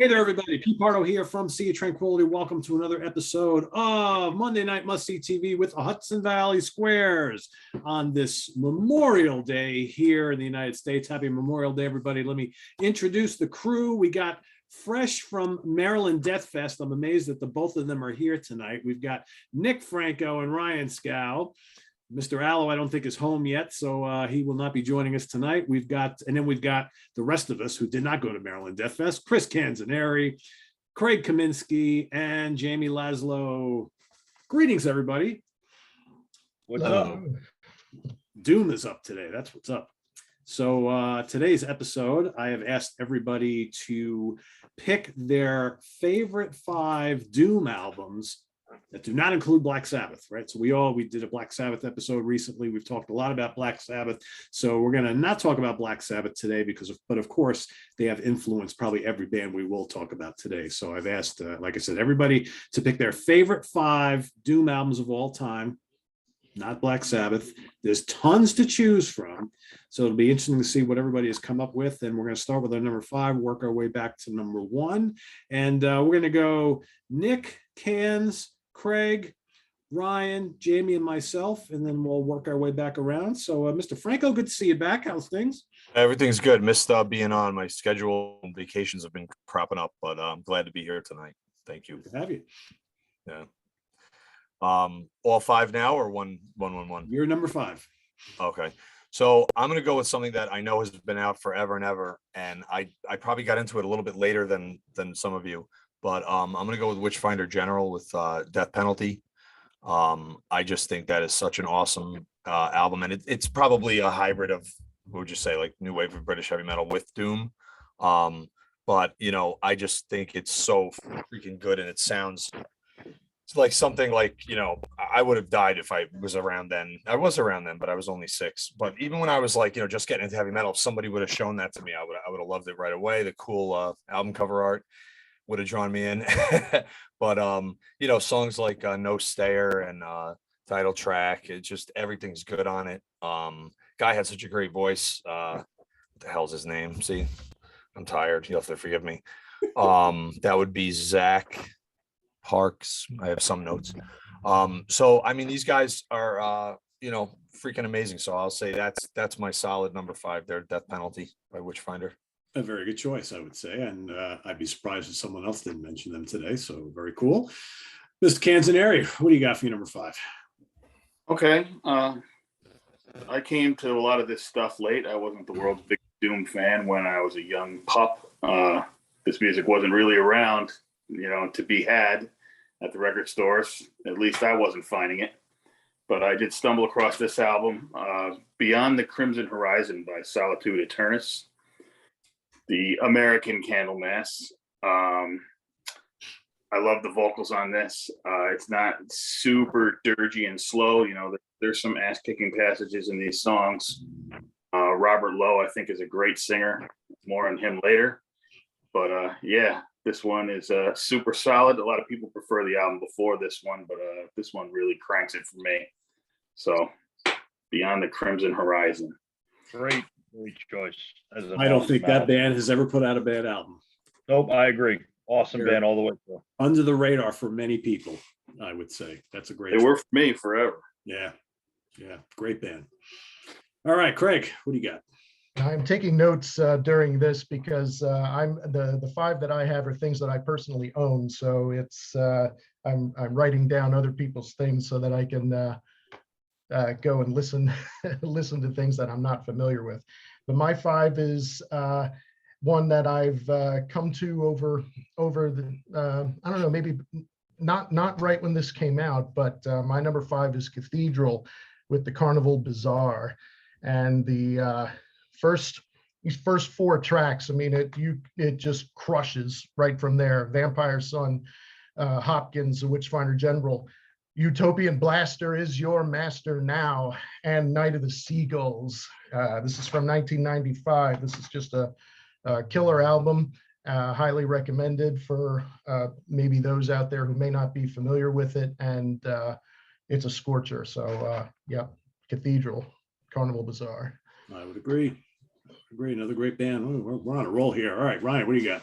Hey there, everybody. Pete Pardo here from Sea of Tranquility. Welcome to another episode of Monday Night Must See TV with the Hudson Valley Squares on this Memorial Day here in the United States. Happy Memorial Day, everybody. Let me introduce the crew. We got fresh from Maryland Death Fest. I'm amazed that the both of them are here tonight. We've got Nick Franco and Ryan Scow. Mr. Allo, I don't think is home yet, so he will not be joining us tonight. We've got the rest of us who did not go to Maryland Death Fest: Chris Canzaneri, Craig Kaminsky, and Jamie Laszlo. Greetings, everybody. What's up? Doom is up today. That's what's up. So today's episode, I have asked everybody to pick their favorite 5 Doom albums that do not include Black Sabbath, right? So we did a Black Sabbath episode recently. We've talked a lot about Black Sabbath. So we're going to not talk about Black Sabbath today but of course they have influenced probably every band we will talk about today. So I've asked, like I said, everybody to pick their favorite 5 Doom albums of all time, not Black Sabbath. There's tons to choose from. So it'll be interesting to see what everybody has come up with. And we're going to start with our number 5, work our way back to number 1. And we're going to go Nick, Cans, Craig, Ryan, Jamie, and myself, and then we'll work our way back around. So, Mr. Franco, good to see you back. How's things? Everything's good. Missed being on. My schedule vacations have been cropping up, but I'm glad to be here tonight. Thank you. Good to have you. Yeah. All 5 now or one? You're number 5. Okay. So I'm going to go with something that I know has been out forever and ever, and I probably got into it a little bit later than some of you. But I'm going to go with Witchfinder General with Death Penalty. I just think that is such an awesome album. And it's probably a hybrid of, what would you say, like new wave of British heavy metal with Doom. But, I just think it's so freaking good. And it sounds like something like, I would have died if I was around then. I was around then, but I was only 6. But even when I was like, just getting into heavy metal, if somebody would have shown that to me, I would have loved it right away. The cool album cover art would have drawn me in. But songs like No Stayer and title track, it just, everything's good on it. Guy had such a great voice. What the hell's his name? See, I'm tired, you'll have to forgive me. That would be Zach Parks. I have some notes. So I mean, these guys are freaking amazing. So I'll say that's my solid number 5 there, Death Penalty by Witchfinder. A very good choice, I would say. And I'd be surprised if someone else didn't mention them today. So very cool. Mr. Canzaneri, what do you got for your number 5? Okay. I came to a lot of this stuff late. I wasn't the world's big Doom fan when I was a young pup. This music wasn't really around, to be had at the record stores. At least I wasn't finding it. But I did stumble across this album, Beyond the Crimson Horizon by Solitude Aeternus. The American Candlemass. I love the vocals on this. It's not super dirgy and slow. There's some ass-kicking passages in these songs. Robert Lowe, I think, is a great singer. More on him later. But this one is super solid. A lot of people prefer the album before this one, but this one really cranks it for me. So, Beyond the Crimson Horizon. Great choice. I don't think that band has ever put out a bad album. Nope, I agree. Awesome band all the way through. Under the radar for many people, I would say. That's a great. They were for me forever. Yeah, great band. All right, Craig, what do you got? I'm taking notes during this because I'm the 5 that I have are things that I personally own. So it's I'm writing down other people's things so that I can go and listen to things that I'm not familiar with. But my 5 is one that I've come to over the I don't know, maybe not right when this came out, but my number 5 is Cathedral with the Carnival Bazaar, and the these first 4 tracks. I mean, it just crushes right from there. Vampire Son, Hopkins, the Witchfinder General, Utopian Blaster is your master now, and Night of the Seagulls. This is from 1995. This is just a killer album, highly recommended for maybe those out there who may not be familiar with it, and it's a scorcher. So Cathedral, Carnival Bazaar. I would agree. Another great band. We're on a roll here. All right, Ryan, what do you got?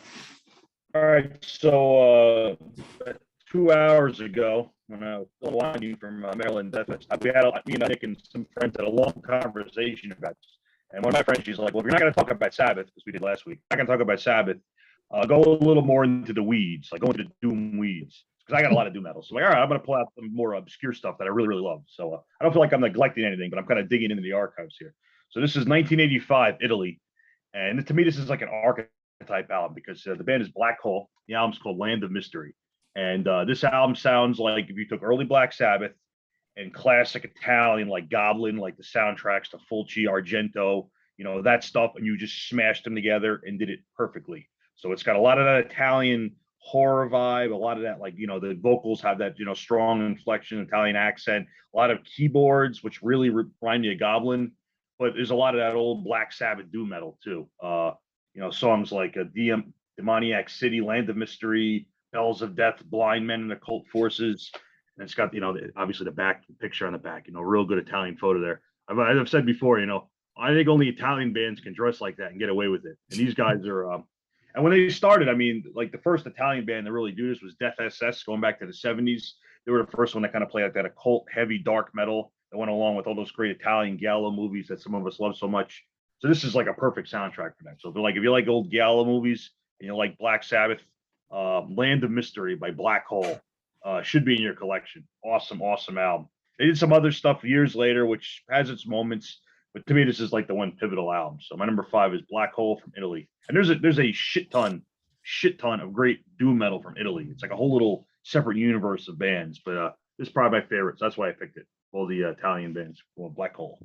All right. So 2 hours ago, when I was still winding from Maryland, we had me and Nick and some friends had a long conversation about this. And one of my friends, she's like, "Well, if you're not going to talk about Sabbath, as we did last week, I'm not going to talk about Sabbath. Go a little more into the weeds, like go into the doom weeds, because I got a lot of doom metal. So, like, all right, I'm going to pull out some more obscure stuff that I really, really love. So, I don't feel like I'm neglecting anything, but I'm kind of digging into the archives here. So, this is 1985, Italy. And to me, this is like an archetype album because the band is Black Hole. The album's called Land of Mystery. And this album sounds like if you took early Black Sabbath and classic Italian, like Goblin, like the soundtracks to Fulci, Argento, that stuff, and you just smashed them together and did it perfectly. So it's got a lot of that Italian horror vibe, a lot of that, like, the vocals have that, strong inflection, Italian accent, a lot of keyboards, which really remind me of Goblin. But there's a lot of that old Black Sabbath doom metal too. Songs like Demoniac City, Land of Mystery, Bells of Death, Blind Men and Occult Forces. And it's got, obviously the picture on the back, real good Italian photo there. I've said before, I think only Italian bands can dress like that and get away with it. And these guys are, and when they started, I mean, like the first Italian band to really do this was Death SS, going back to the 70s. They were the first one to kind of play like that occult, heavy, dark metal that went along with all those great Italian Giallo movies that some of us love so much. So this is like a perfect soundtrack for that. So if you like old Giallo movies and you like Black Sabbath, Land of Mystery by Black Hole should be in your collection. Awesome, awesome album. They did some other stuff years later, which has its moments, but to me, this is like the one pivotal album. So my number 5 is Black Hole from Italy. And there's a shit ton of great doom metal from Italy. It's like a whole little separate universe of bands, but this is probably my favorite. So that's why I picked it. All the Italian bands, well, Black Hole.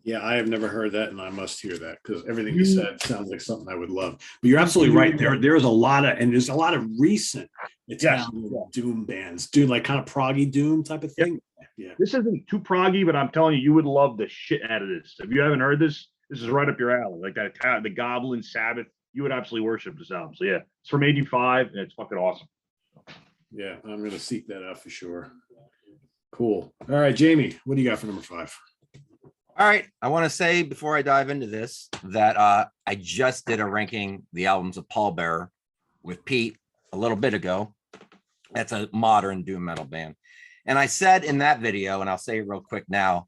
Yeah, I have never heard that, and I must hear that because everything you said sounds like something I would love. But you're absolutely right. There's a lot of recent Italian doom bands, dude, like kind of proggy doom type of thing. Yeah. This isn't too proggy, but I'm telling you, you would love the shit out of this. If you haven't heard this, this is right up your alley. Like that, the Goblin Sabbath, you would absolutely worship this album. So yeah, it's from '85, and it's fucking awesome. Yeah, I'm gonna seek that out for sure. Cool. All right, Jamie, what do you got for number 5? All right. I want to say before I dive into this that I just did a ranking the albums of Pallbearer with Pete a little bit ago. That's a modern doom metal band. And I said in that video, and I'll say it real quick now,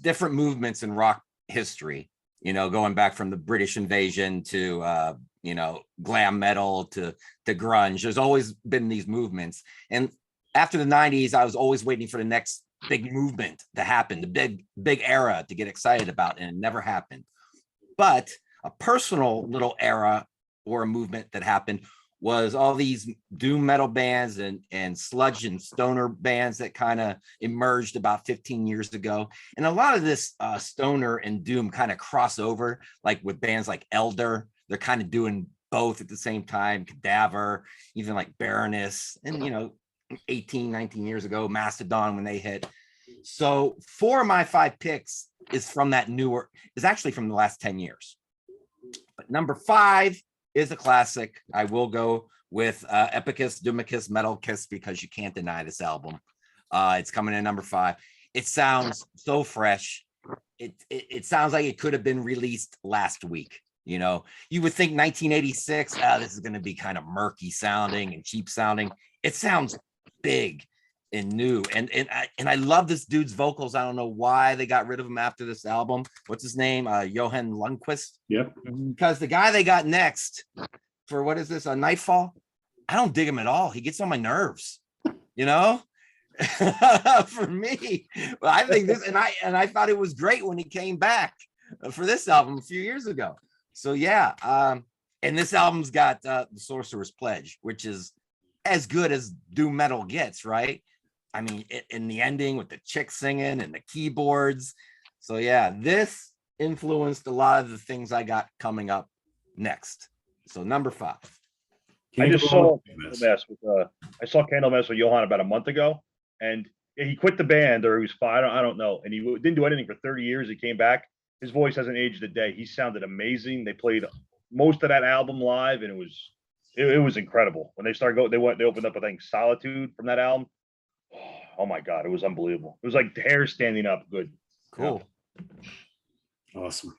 different movements in rock history, going back from the British invasion to, glam metal to grunge. There's always been these movements. And after the 90s, I was always waiting for the next big movement to happen, the big era to get excited about, and it never happened. But a personal little era or a movement that happened was all these doom metal bands and sludge and stoner bands that kind of emerged about 15 years ago. And a lot of this stoner and doom kind of cross over, like with bands like Elder. They're kind of doing both at the same time. Cadaver, even like Baroness, and 18, 19 years ago, Mastodon when they hit. So 4 of my 5 picks is actually from the last 10 years. But number 5 is a classic. I will go with Epicus, Doomicus, Metal Kiss, because you can't deny this album. It's coming in number 5. It sounds so fresh. It sounds like it could have been released last week. You would think 1986, this is going to be kind of murky sounding and cheap sounding. It sounds big and new, and I love this dude's vocals. I don't know why they got rid of him after this album. What's his name? Johan Lundquist. Yep. Because the guy they got next for what is this? A Nightfall? I don't dig him at all. He gets on my nerves. For me, but I think this, and I thought it was great when he came back for this album a few years ago. So yeah, and this album's got the Sorcerer's Pledge, which is as good as doom metal gets, right? I mean, in the ending with the chick singing and the keyboards. So yeah, this influenced a lot of the things I got coming up next. So number 5. I just saw Candlemass with Johan about a month ago, and he quit the band, or he was fine. I don't know, and he didn't do anything for 30 years. He came back. His voice hasn't aged a day. He sounded amazing. They played most of that album live, and it was incredible. When they started going, they opened up, I think, Solitude from that album. Oh my God, it was unbelievable. It was like hair standing up. Good. Cool. Awesome.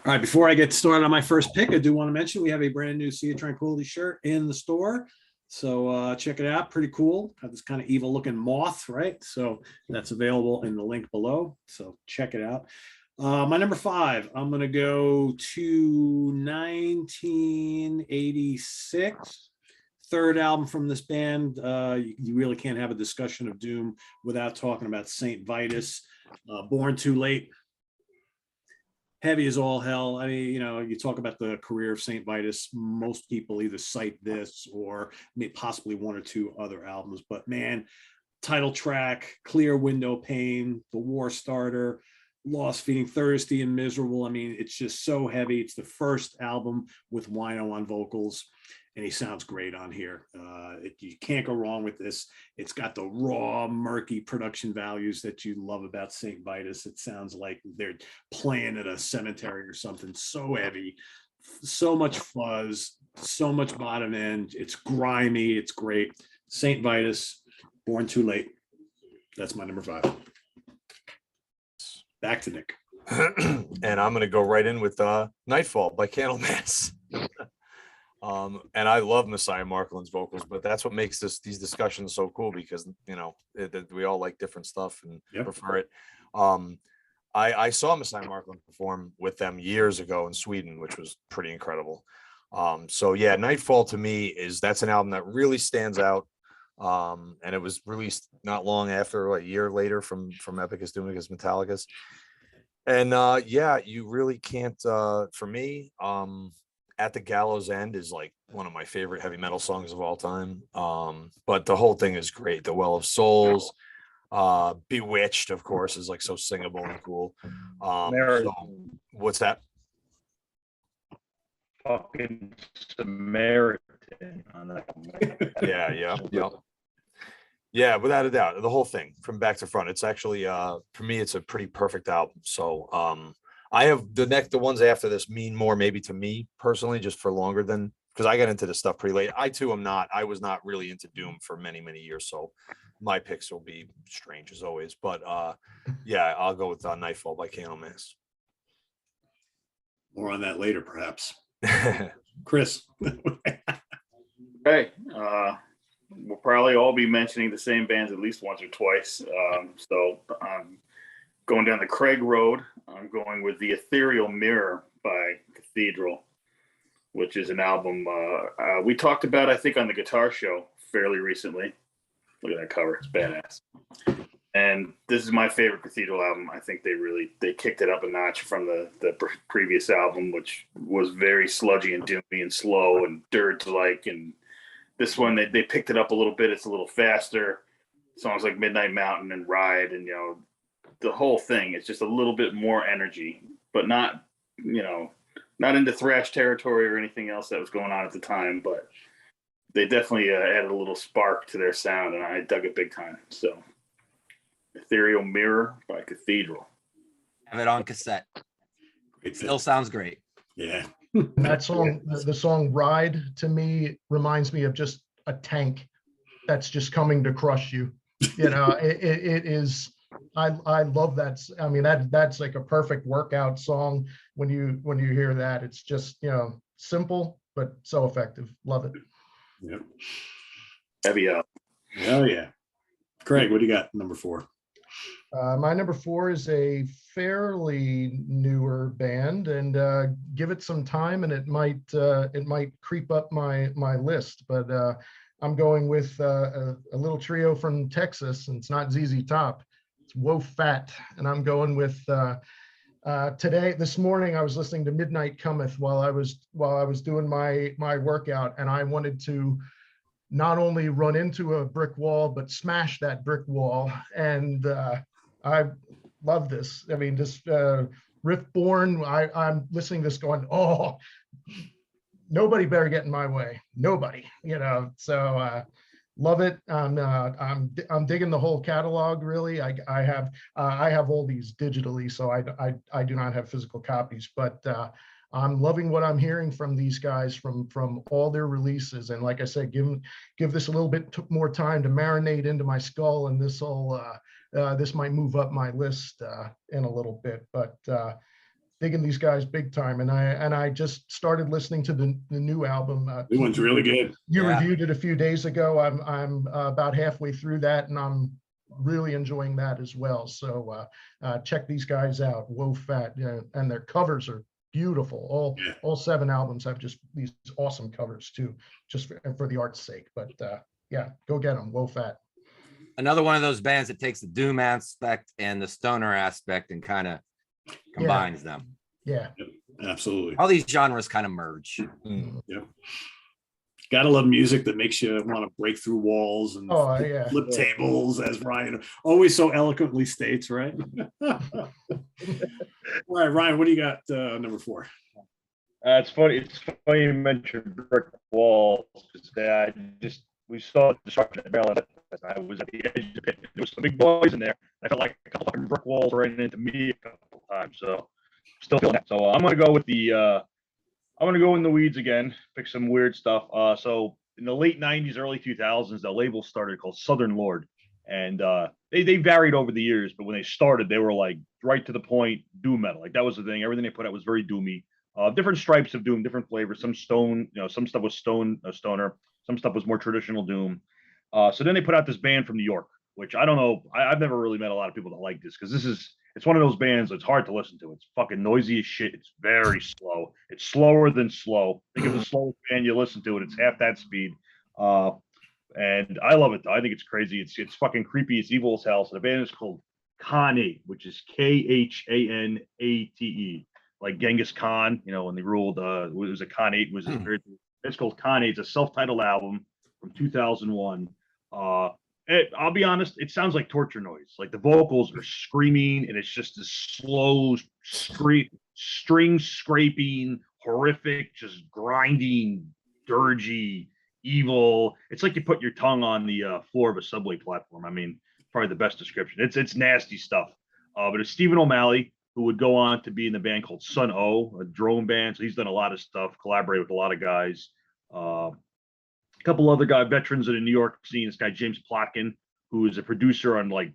All right, before I get started on my first pick, I do want to mention we have a brand new Sea of Tranquility shirt in the store. So check it out. Pretty cool. Got this kind of evil looking moth, right? So that's available in the link below. So check it out. My number 5, I'm going to go to 1986. Third album from this band. You really can't have a discussion of Doom without talking about Saint Vitus. Born Too Late. Heavy as all hell. I mean, you talk about the career of Saint Vitus, most people either cite this or possibly one or two other albums, but man, title track, Clear Window Pane, The War Starter, Lost, Feeling Thirsty and Miserable. I mean, it's just so heavy. It's the first album with Wino on vocals, and he sounds great on here. You can't go wrong with this. It's got the raw, murky production values that you love about St. Vitus. It sounds like they're playing at a cemetery or something. So heavy, so much fuzz, so much bottom end. It's grimy. It's great. St. Vitus, Born Too Late. That's my number 5. Back to Nick. And I'm going to go right in with Nightfall by Candlemass. And I love Messiah Markland's vocals, but that's what makes these discussions so cool, because we all like different stuff and prefer it. I saw Messiah Markland perform with them years ago in Sweden, which was pretty incredible. So yeah, Nightfall to me that's an album that really stands out. And it was released not long after, a year later from Epicus Doomicus Metallicus. And yeah, you really can't for me, At the Gallows End is like one of my favorite heavy metal songs of all time. But the whole thing is great. The Well of Souls, Bewitched, of course, is like so singable and cool. So, what's that? Fucking Samaritan on that. Yeah, without a doubt. The whole thing from back to front. It's actually for me, it's a pretty perfect album. So I have the ones after this mean more maybe to me personally, just for longer than, because I got into this stuff pretty late. I was not really into Doom for many, many years. So my picks will be strange as always. But yeah, I'll go with Nightfall by Candlemass. More on that later, perhaps. Chris. Hey, we'll probably all be mentioning the same bands at least once or twice. So I'm going down the Craig Road. I'm going with The Ethereal Mirror by Cathedral, which is an album we talked about, I think, on the Guitar Show fairly recently. Look at that cover. It's badass. And this is my favorite Cathedral album. I think they kicked it up a notch from the previous album, which was very sludgy and doomy and slow and dirge-like. And this one, they picked it up a little bit. It's a little faster. Songs like Midnight Mountain and Ride, and the whole thing is just a little bit more energy, but not into thrash territory or anything else that was going on at the time. But they definitely added a little spark to their sound, and I dug it big time. So, Ethereal Mirror by Cathedral. Have it on cassette. Great Still sounds great. Yeah. That song, the song Ride, to me reminds me of just a tank that's just coming to crush you. It is. I love that. I mean, that's like a perfect workout song. When you hear that, it's just simple but so effective. Love it. Yep. Heavy up. Oh yeah. Craig, what do you got? Number 4. My number 4 is a fairly newer band, and give it some time, and it might creep up my list. But I'm going with a little trio from Texas, and it's not ZZ Top. It's Woe Fat, and I'm going with this morning I was listening to Midnight Cometh while I was doing my workout, and I wanted to not only run into a brick wall but smash that brick wall. And I love this. I mean, this Riftborn, I'm listening to this going, oh, nobody better get in my way. Nobody, so love it. I'm digging the whole catalog. Really, I have all these digitally, so I do not have physical copies, but I'm loving what I'm hearing from these guys from all their releases. And like I said, give this a little bit more time to marinate into my skull, and this might move up my list in a little bit. But digging these guys big time. And I just started listening to the new album. New one's really good. You Yeah. reviewed it a few days ago. I'm about halfway through that, and I'm really enjoying that as well. So check these guys out. Woe Fat, and their covers are beautiful. All 7 albums have just these awesome covers too, just for the art's sake. But yeah, go get them. Woe Fat. Another one of those bands that takes the doom aspect and the stoner aspect and kind of combines them. Yeah. Absolutely. All these genres kind of merge. Yep. Gotta love music that makes you want to break through walls and flip tables, as Ryan always so eloquently states, right? All right, Ryan, what do you got number 4? It's funny. It's funny you mentioned brick walls. We saw destruction at Maryland. I was at the edge of the pit. There was some big boys in there. I felt like a couple fucking brick walls ran into me a couple times. So still feeling that. So I'm gonna go with I'm gonna go in the weeds again. Pick some weird stuff. So in the late '90s, early 2000s, the label started called Southern Lord, and they varied over the years. But when they started, they were like right to the point, doom metal. Like that was the thing. Everything they put out was very doomy. Different stripes of doom, different flavors. Some stone, some stuff was stoner. Some stuff was more traditional doom. So then they put out this band from New York, which I don't know. I've never really met a lot of people that like this because it's one of those bands that's hard to listen to. It's fucking noisy as shit. It's very slow. It's slower than slow. Think of the slowest band you listen to it. It's half that speed. And I love it though. I think it's crazy. It's fucking creepy. It's evil as hell. So the band is called Khanate, which is Khanate, like Genghis Khan. When they ruled. It was a Khanate. It's called Khanate. It's a self-titled album from 2001. I'll be honest, it sounds like torture noise. Like the vocals are screaming, and it's just a slow string scraping, horrific, just grinding, dirgy, evil. It's like you put your tongue on the floor of a subway platform. I mean, probably the best description. It's nasty stuff. But it's Stephen O'Malley, who would go on to be in the band called Sun O, a drone band. So he's done a lot of stuff, collaborated with a lot of guys. A couple other veterans in the New York scene. This guy James Plotkin, who is a producer on like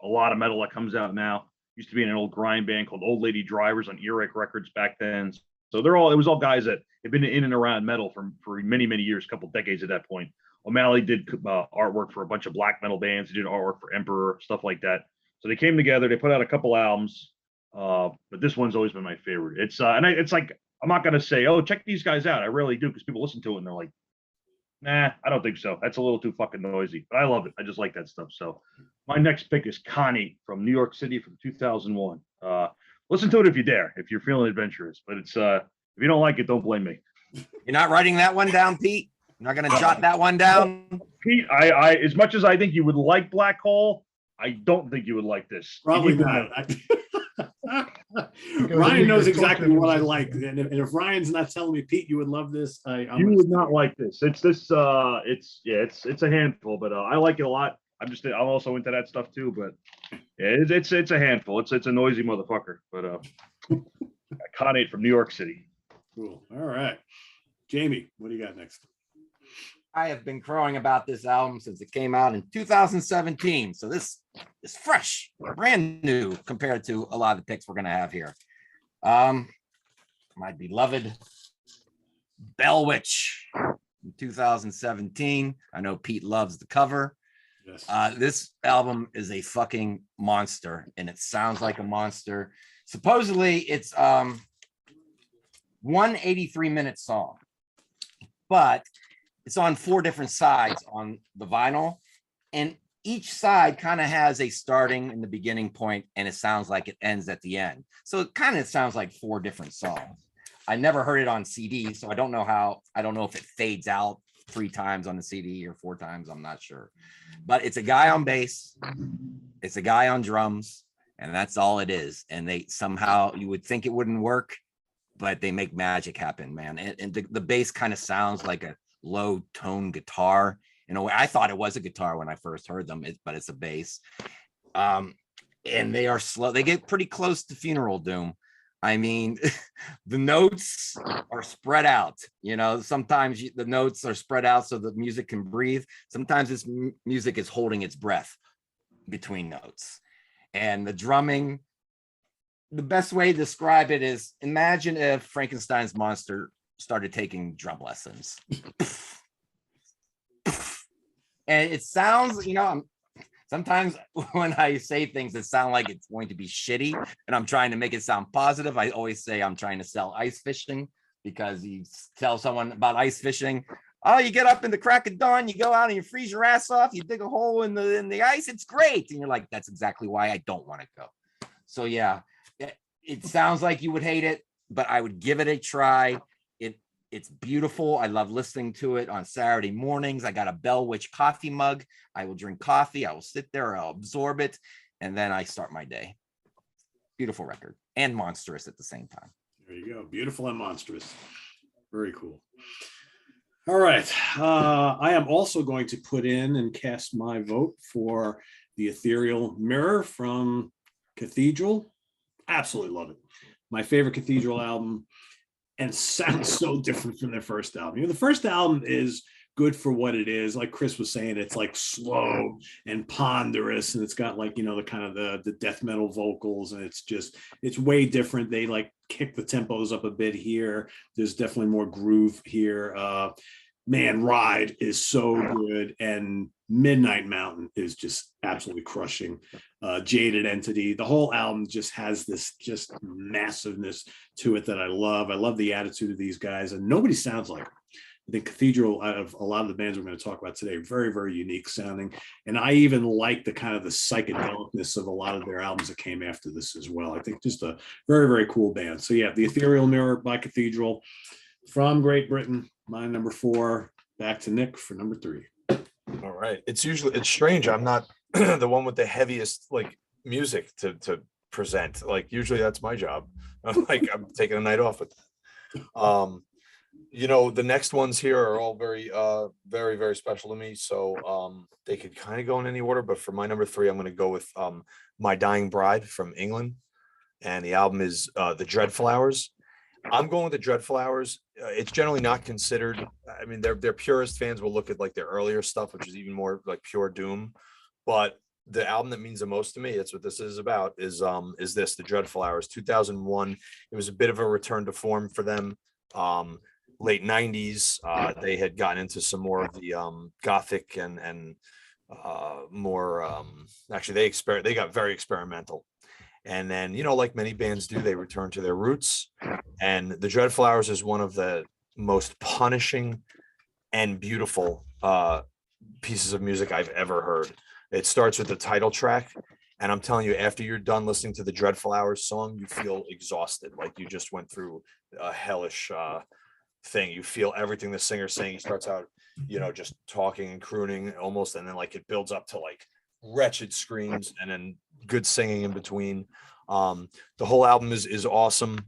a lot of metal that comes out now. Used to be in an old grind band called Old Lady Drivers on Earache Records back then. So it was all guys that had been in and around metal for many, many years, a couple decades at that point. O'Malley did artwork for a bunch of black metal bands. He did artwork for Emperor, stuff like that. So they came together. They put out a couple albums, but this one's always been my favorite. It's like I'm not gonna say, oh, check these guys out. I really do, because people listen to it and they're like, nah, I don't think so. That's a little too fucking noisy. But I love it. I just like that stuff. So my next pick is Khanate from New York City from 2001. Listen to it if you dare, if you're feeling adventurous. But it's if you don't like it, don't blame me. You're not writing that one down, Pete? You're not going to jot that one down? Pete, I as much as I think you would like Black Hole, I don't think you would like this. Probably not. Ryan knows exactly what I like, and if Ryan's not telling me, Pete, you would love this, you would not like this. It's a handful, but I like it a lot. I'm also into that stuff too, but yeah, it's a handful. It's a noisy motherfucker, but Khanate from New York City. Cool. All right, Jamie, what do you got next? I have been crowing about this album since it came out in 2017. So this is fresh, brand new compared to a lot of the picks we're going to have here. My beloved Bell Witch in 2017. I know Pete loves the cover. Yes. This album is a fucking monster, and it sounds like a monster. Supposedly it's 183-minute song, but it's on 4 different sides on the vinyl, and each side kind of has a starting and the beginning point, and it sounds like it ends at the end. So it kind of sounds like 4 different songs. I never heard it on CD, so I don't know if it fades out 3 times on the CD or 4 times. I'm not sure, but it's a guy on bass, it's a guy on drums, and that's all it is. And they somehow, you would think it wouldn't work, but they make magic happen, man. And the bass kind of sounds like a low tone guitar in a way. I thought it was a guitar when I first heard them, but it's a bass. And they are slow. They get pretty close to Funeral Doom. I mean, the notes are spread out. Sometimes the notes are spread out so the music can breathe. Sometimes this music is holding its breath between notes. And the drumming the best way to describe it is imagine if Frankenstein's monster started taking drum lessons. And it sounds, sometimes when I say things that sound like it's going to be shitty and I'm trying to make it sound positive, I always say I'm trying to sell ice fishing, because you tell someone about ice fishing. Oh, you get up in the crack of dawn, you go out and you freeze your ass off, you dig a hole in the ice, it's great. And you're like, that's exactly why I don't want to go. So yeah, it sounds like you would hate it, but I would give it a try. It's beautiful. I love listening to it on Saturday mornings. I got a Bell Witch coffee mug. I will drink coffee. I will sit there. I'll absorb it. And then I start my day. Beautiful record and monstrous at the same time. There you go. Beautiful and monstrous. Very cool. All right. I am also going to put in and cast my vote for the Ethereal Mirror from Cathedral. Absolutely love it. My favorite Cathedral album, and sounds so different from their first album. The first album is good for what it is. Like Chris was saying, it's like slow and ponderous, and it's got like, the kind of the death metal vocals, and it's way different. They like kick the tempos up a bit here. There's definitely more groove here. Man, Ride is so good, and Midnight Mountain is just absolutely crushing. Jaded Entity, the whole album just has this just massiveness to it that I love. I love the attitude of these guys, and nobody sounds like them. I think Cathedral, out of a lot of the bands we're going to talk about today, very, very unique sounding. And I even like the kind of the psychedelicness of a lot of their albums that came after this as well. I think just a very, very cool band. So yeah, the Ethereal Mirror by Cathedral from Great Britain, my number 4. Back to Nick for number 3. All right. It's strange. I'm not the one with the heaviest like music to present. Like usually that's my job. I'm taking a night off with that. The next ones here are all very, very, very special to me. So they could kind of go in any order, but for my number 3, I'm going to go with My Dying Bride from England. And the album is The Dreadflowers. I'm going with The Dreadflowers. It's generally not considered. I mean, their purist fans will look at like their earlier stuff, which is even more like pure doom. But the album that means the most to me, that's what this is about, is this, The Dreadflowers, 2001. It was a bit of a return to form for them. Late 90s, they had gotten into some more of the gothic and more. Actually, they got very experimental. And then, like many bands do, they return to their roots. And The Dreadflowers is one of the most punishing and beautiful pieces of music I've ever heard. It starts with the title track. And I'm telling you, after you're done listening to the Dreadflowers song, you feel exhausted. Like you just went through a hellish thing. You feel everything the singer's saying. He starts out, just talking and crooning almost. And then like it builds up to like wretched screams and then good singing in between. The whole album is awesome.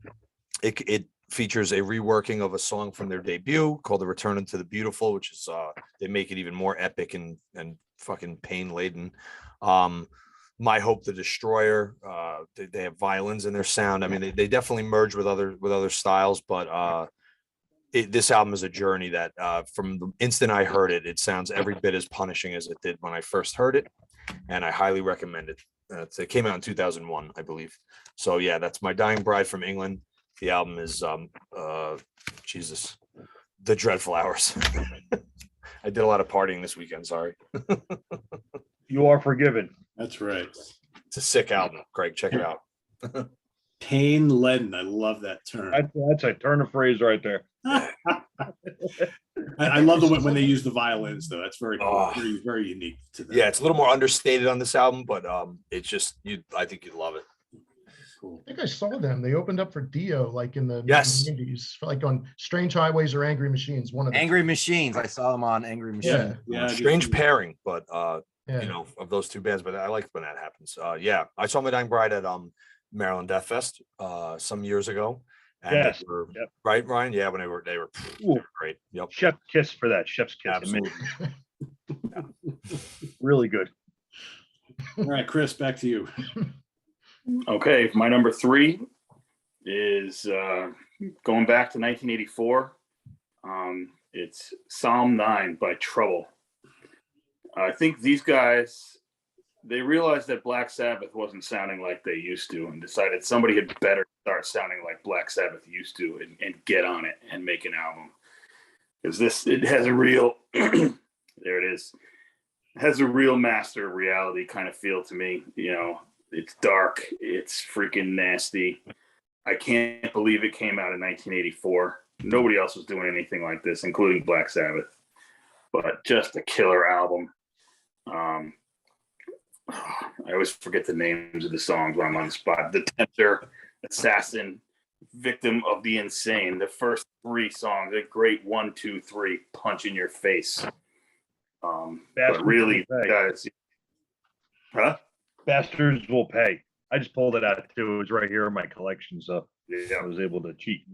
It features a reworking of a song from their debut called The Return into the Beautiful, which is they make it even more epic and fucking pain laden. My Hope the Destroyer, they have violins in their sound. I mean, they definitely merge with other styles, but this album is a journey that from the instant I heard it, it sounds every bit as punishing as it did when I first heard it. And I highly recommend it. It came out in 2001, I believe. So yeah, that's My Dying Bride from England. The album is The Dreadflowers. I did a lot of partying this weekend, sorry. You are forgiven. That's right. It's a sick album, Craig. Check it out. Pain leaden. I love that term. That's a turn of phrase right there. I love the when they use the violins, though. That's very cool. Very, very unique to them. Yeah, it's a little more understated on this album, but it's just I think you'd love it. Cool. I think I saw them. They opened up for Dio like in the Yes. 90s, like on Strange Highways or Angry Machines. One of the Angry Machines. I saw them on Angry Machines. Yeah, Strange pairing, but Yeah. of those two bands, but I like when that happens. Yeah, I saw My Dying Bride at Maryland Death Fest some years ago. And Yes. they were, Yep. right, Ryan? Yeah, when they were great. Yep. Chef kiss for that. Chef's kiss. Absolutely. Really good. All right, Chris, back to you. Okay, my number 3 is going back to 1984. It's Psalm 9 by Trouble. I think these guys they realized that Black Sabbath wasn't sounding like they used to, and decided somebody had better start sounding like Black Sabbath used to, and get on it and make an album. Because it has a real, there it is, it has a real Master of Reality kind of feel to me. You know, it's dark, it's freaking nasty. I can't believe it came out in 1984. Nobody else was doing anything like this, including Black Sabbath. But just a killer album. I always forget the names of the songs when I'm on the spot. The Tempter, Assassin, Victim of the Insane. The first 3 songs, a great 1, 2, 3 punch in your face. But really, guys, huh? Bastards Will Pay. I just pulled it out too. It was right here in my collection, so Yeah. I was able to cheat.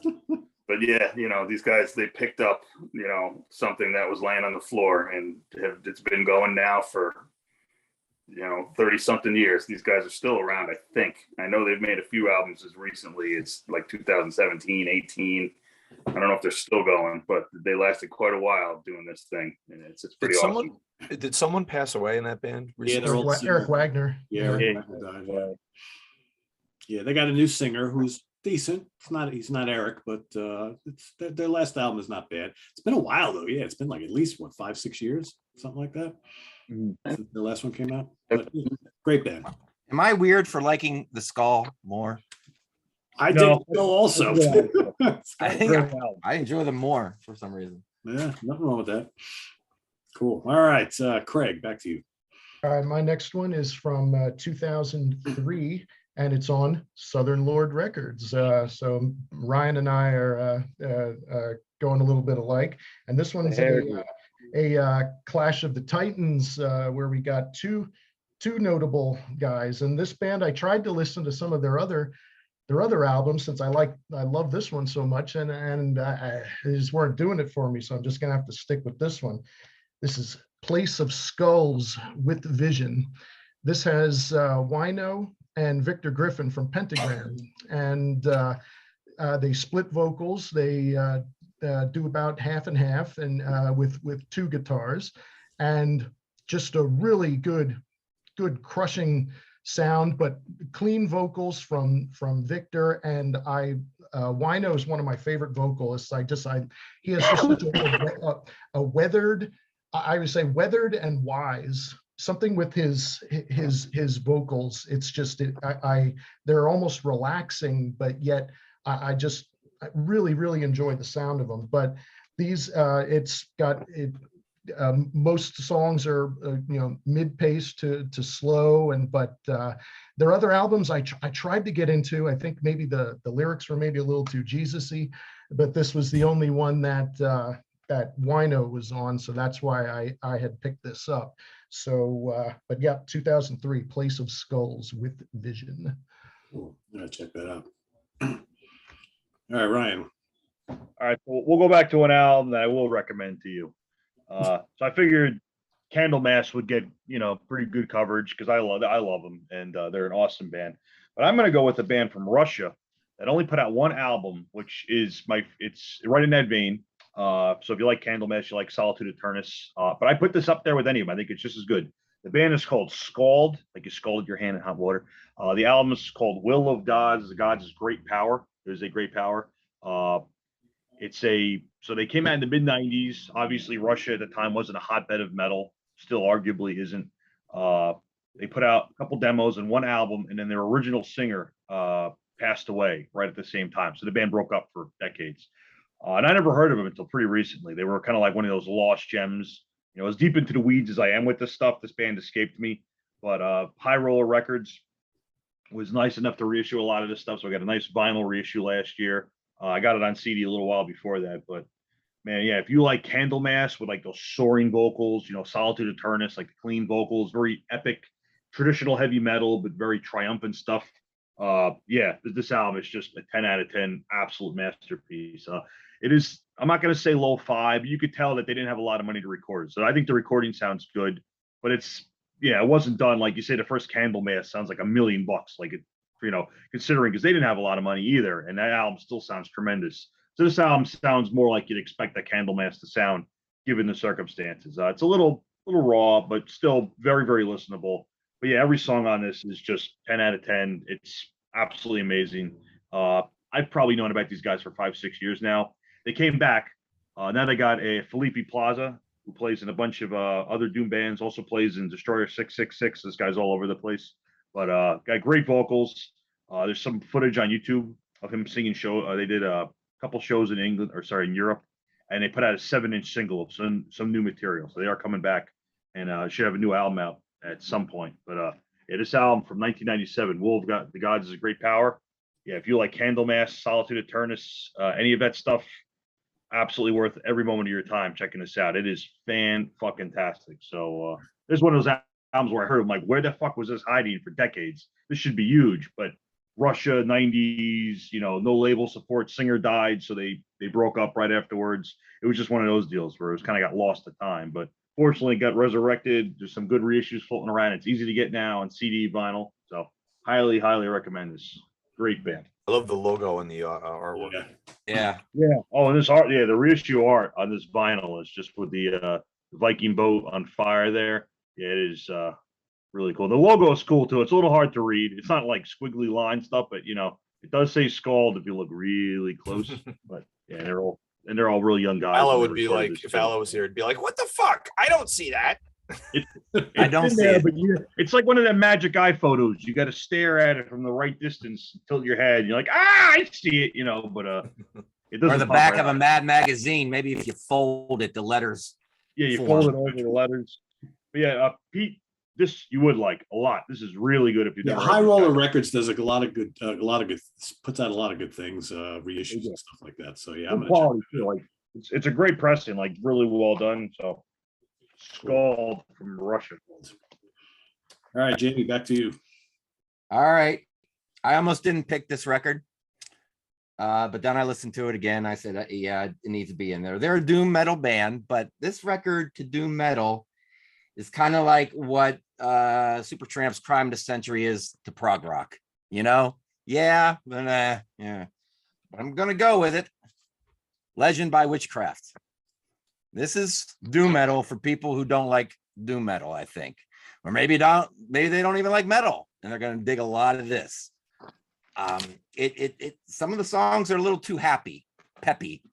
But yeah, you know, these guys, they picked up, you know, something that was laying on the floor, and it's been going now for, you know, 30 something years. These guys are still around, I think. I know they've made a few albums as recently. It's like 2017, 18. I don't know if they're still going, but they lasted quite a while doing this thing. And it's pretty awesome. Did someone pass away in that band Yeah, recently? they're all Eric Wagner. Yeah, Eric Wagner died, yeah. Yeah, they got a new singer who's decent. He's not Eric, but it's their last album is not bad. It's been a while though. Yeah, it's been like at least 5-6 years, something like that. Since the last one came out. But great band. Am I weird for liking the Skull more? I No. did also. I think I enjoy them more for some reason. Yeah, nothing wrong with that. Cool. All right, Craig, back to you. All right, my next one is from 2003, and it's on Southern Lord Records. So Ryan and I are going a little bit alike, and this one's a Clash of the Titans, where we got two notable guys. And this band, I tried to listen to some of their other albums since I love this one so much, and I just weren't doing it for me. So I'm just gonna have to stick with this one. This is Place of Skulls with Vision. This has Wino and Victor Griffin from Pentagram, and they split vocals. They do about half and half, and with 2 guitars, and just a really good crushing sound, but clean vocals from Victor. And Wino is one of my favorite vocalists. He has just such a weathered, I would say weathered and wise, something with his vocals. It's just, they're almost relaxing, but yet I really enjoy the sound of them. But these, most songs are mid-pace to slow, but their other albums I tried to get into. I think maybe the lyrics were maybe a little too Jesus-y, but this was the only one that Wino was on, so that's why I had picked this up. So but yeah, 2003, Place of Skulls with Vision. Cool. I'm gonna check that out. All right, Ryan. All right, we'll go back to an album that I will recommend to you. So I figured Candlemass would get pretty good coverage because I love them, and they're an awesome band. But I'm going to go with a band from Russia that only put out one album, which is it's right in that vein. So if you like Candlemass, you like Solitude Eternus. But I put this up there with any of them. I think it's just as good. The band is called Scald, like you scalded your hand in hot water. The album is called Will of Gods. The Gods is Great Power. There's a great power. So they came out in the mid 90s. Obviously, Russia at the time wasn't a hotbed of metal, still arguably isn't. They put out a couple demos and one album, and then their original singer passed away right at the same time. So the band broke up for decades. And I never heard of them until pretty recently. They were kind of like one of those lost gems. As deep into the weeds as I am with this stuff, this band escaped me. But High Roller Records was nice enough to reissue a lot of this stuff. So I got a nice vinyl reissue last year. I got it on CD a little while before that, but man, yeah, if you like Candlemass with like those soaring vocals, Solitude Eternus, like the clean vocals, very epic, traditional heavy metal, but very triumphant stuff. Yeah, this album is just a 10 out of 10, absolute masterpiece. It is, I'm not going to say lo-fi, but you could tell that they didn't have a lot of money to record. So I think the recording sounds good, but it wasn't done. Like you say, the first Candlemass sounds like $1 million, like it, considering, because they didn't have a lot of money either. And that album still sounds tremendous. So this album sounds more like you'd expect a Candlemass to sound given the circumstances. It's a little little raw, but still very, very listenable. But yeah, every song on this is just 10 out of 10. It's absolutely amazing. I've probably known about these guys for 5, 6 years now. They came back. Now they got a Felipe Plaza, who plays in a bunch of other Doom bands, also plays in Destroyer 666. This guy's all over the place, but got great vocals. There's some footage on YouTube of him singing show. They did a couple shows in England, or sorry, in Europe, and they put out a 7-inch single of some new material. So they are coming back, and should have a new album out at some point. But yeah, this album from 1997, Will of the Gods is a great power. Yeah, if you like Candlemass, Solitude Eternus, any of that stuff, absolutely worth every moment of your time checking this out. It is fan-fucking-tastic. So this is one of those albums where I heard, I'm like, where the fuck was this hiding for decades? This should be huge. But Russia, 90s, no label support, singer died, so they broke up right afterwards. It was just one of those deals where it was kind of got lost to time. But fortunately, it got resurrected. There's some good reissues floating around. It's easy to get now on CD, vinyl. So highly, highly recommend this. Great band. I love the logo and the artwork. Yeah. Yeah. Oh, and this art, yeah, the reissue art on this vinyl is just with the Viking boat on fire there. Yeah, it is really cool. The logo is cool too. It's a little hard to read. It's not like squiggly line stuff, but it does say Scald if you look really close. But yeah, they're all real young guys. Aloe would be like, if Aloe was here, it'd be like, what the fuck? I don't see that. I don't see it. But it's like one of them magic eye photos. You got to stare at it from the right distance, tilt your head. You're like, I see it, but it doesn't. Or the back of a Mad magazine. Maybe if you fold it, the letters. Yeah, you fold it over the letters. But yeah, Pete, this you would like a lot. This is really good if you. Yeah, High Roller Records does a lot of good, puts out a lot of good things, reissues and stuff like that. So yeah, I'm gonna quality too. Like it's a great pressing, like really well done. So Scald from Russia. All right, Jamie, back to you. All right. I almost didn't pick this record. But then I listened to it again. I said, yeah, it needs to be in there. They're a doom metal band, but this record to doom metal is kind of like what Supertramp's Crime of the Century is to prog rock. Yeah, but I'm gonna go with it. Legend by Witchcraft. This is doom metal for people who don't like doom metal, I think. Or maybe they don't even like metal, and they're gonna dig a lot of this. Some of the songs are a little too peppy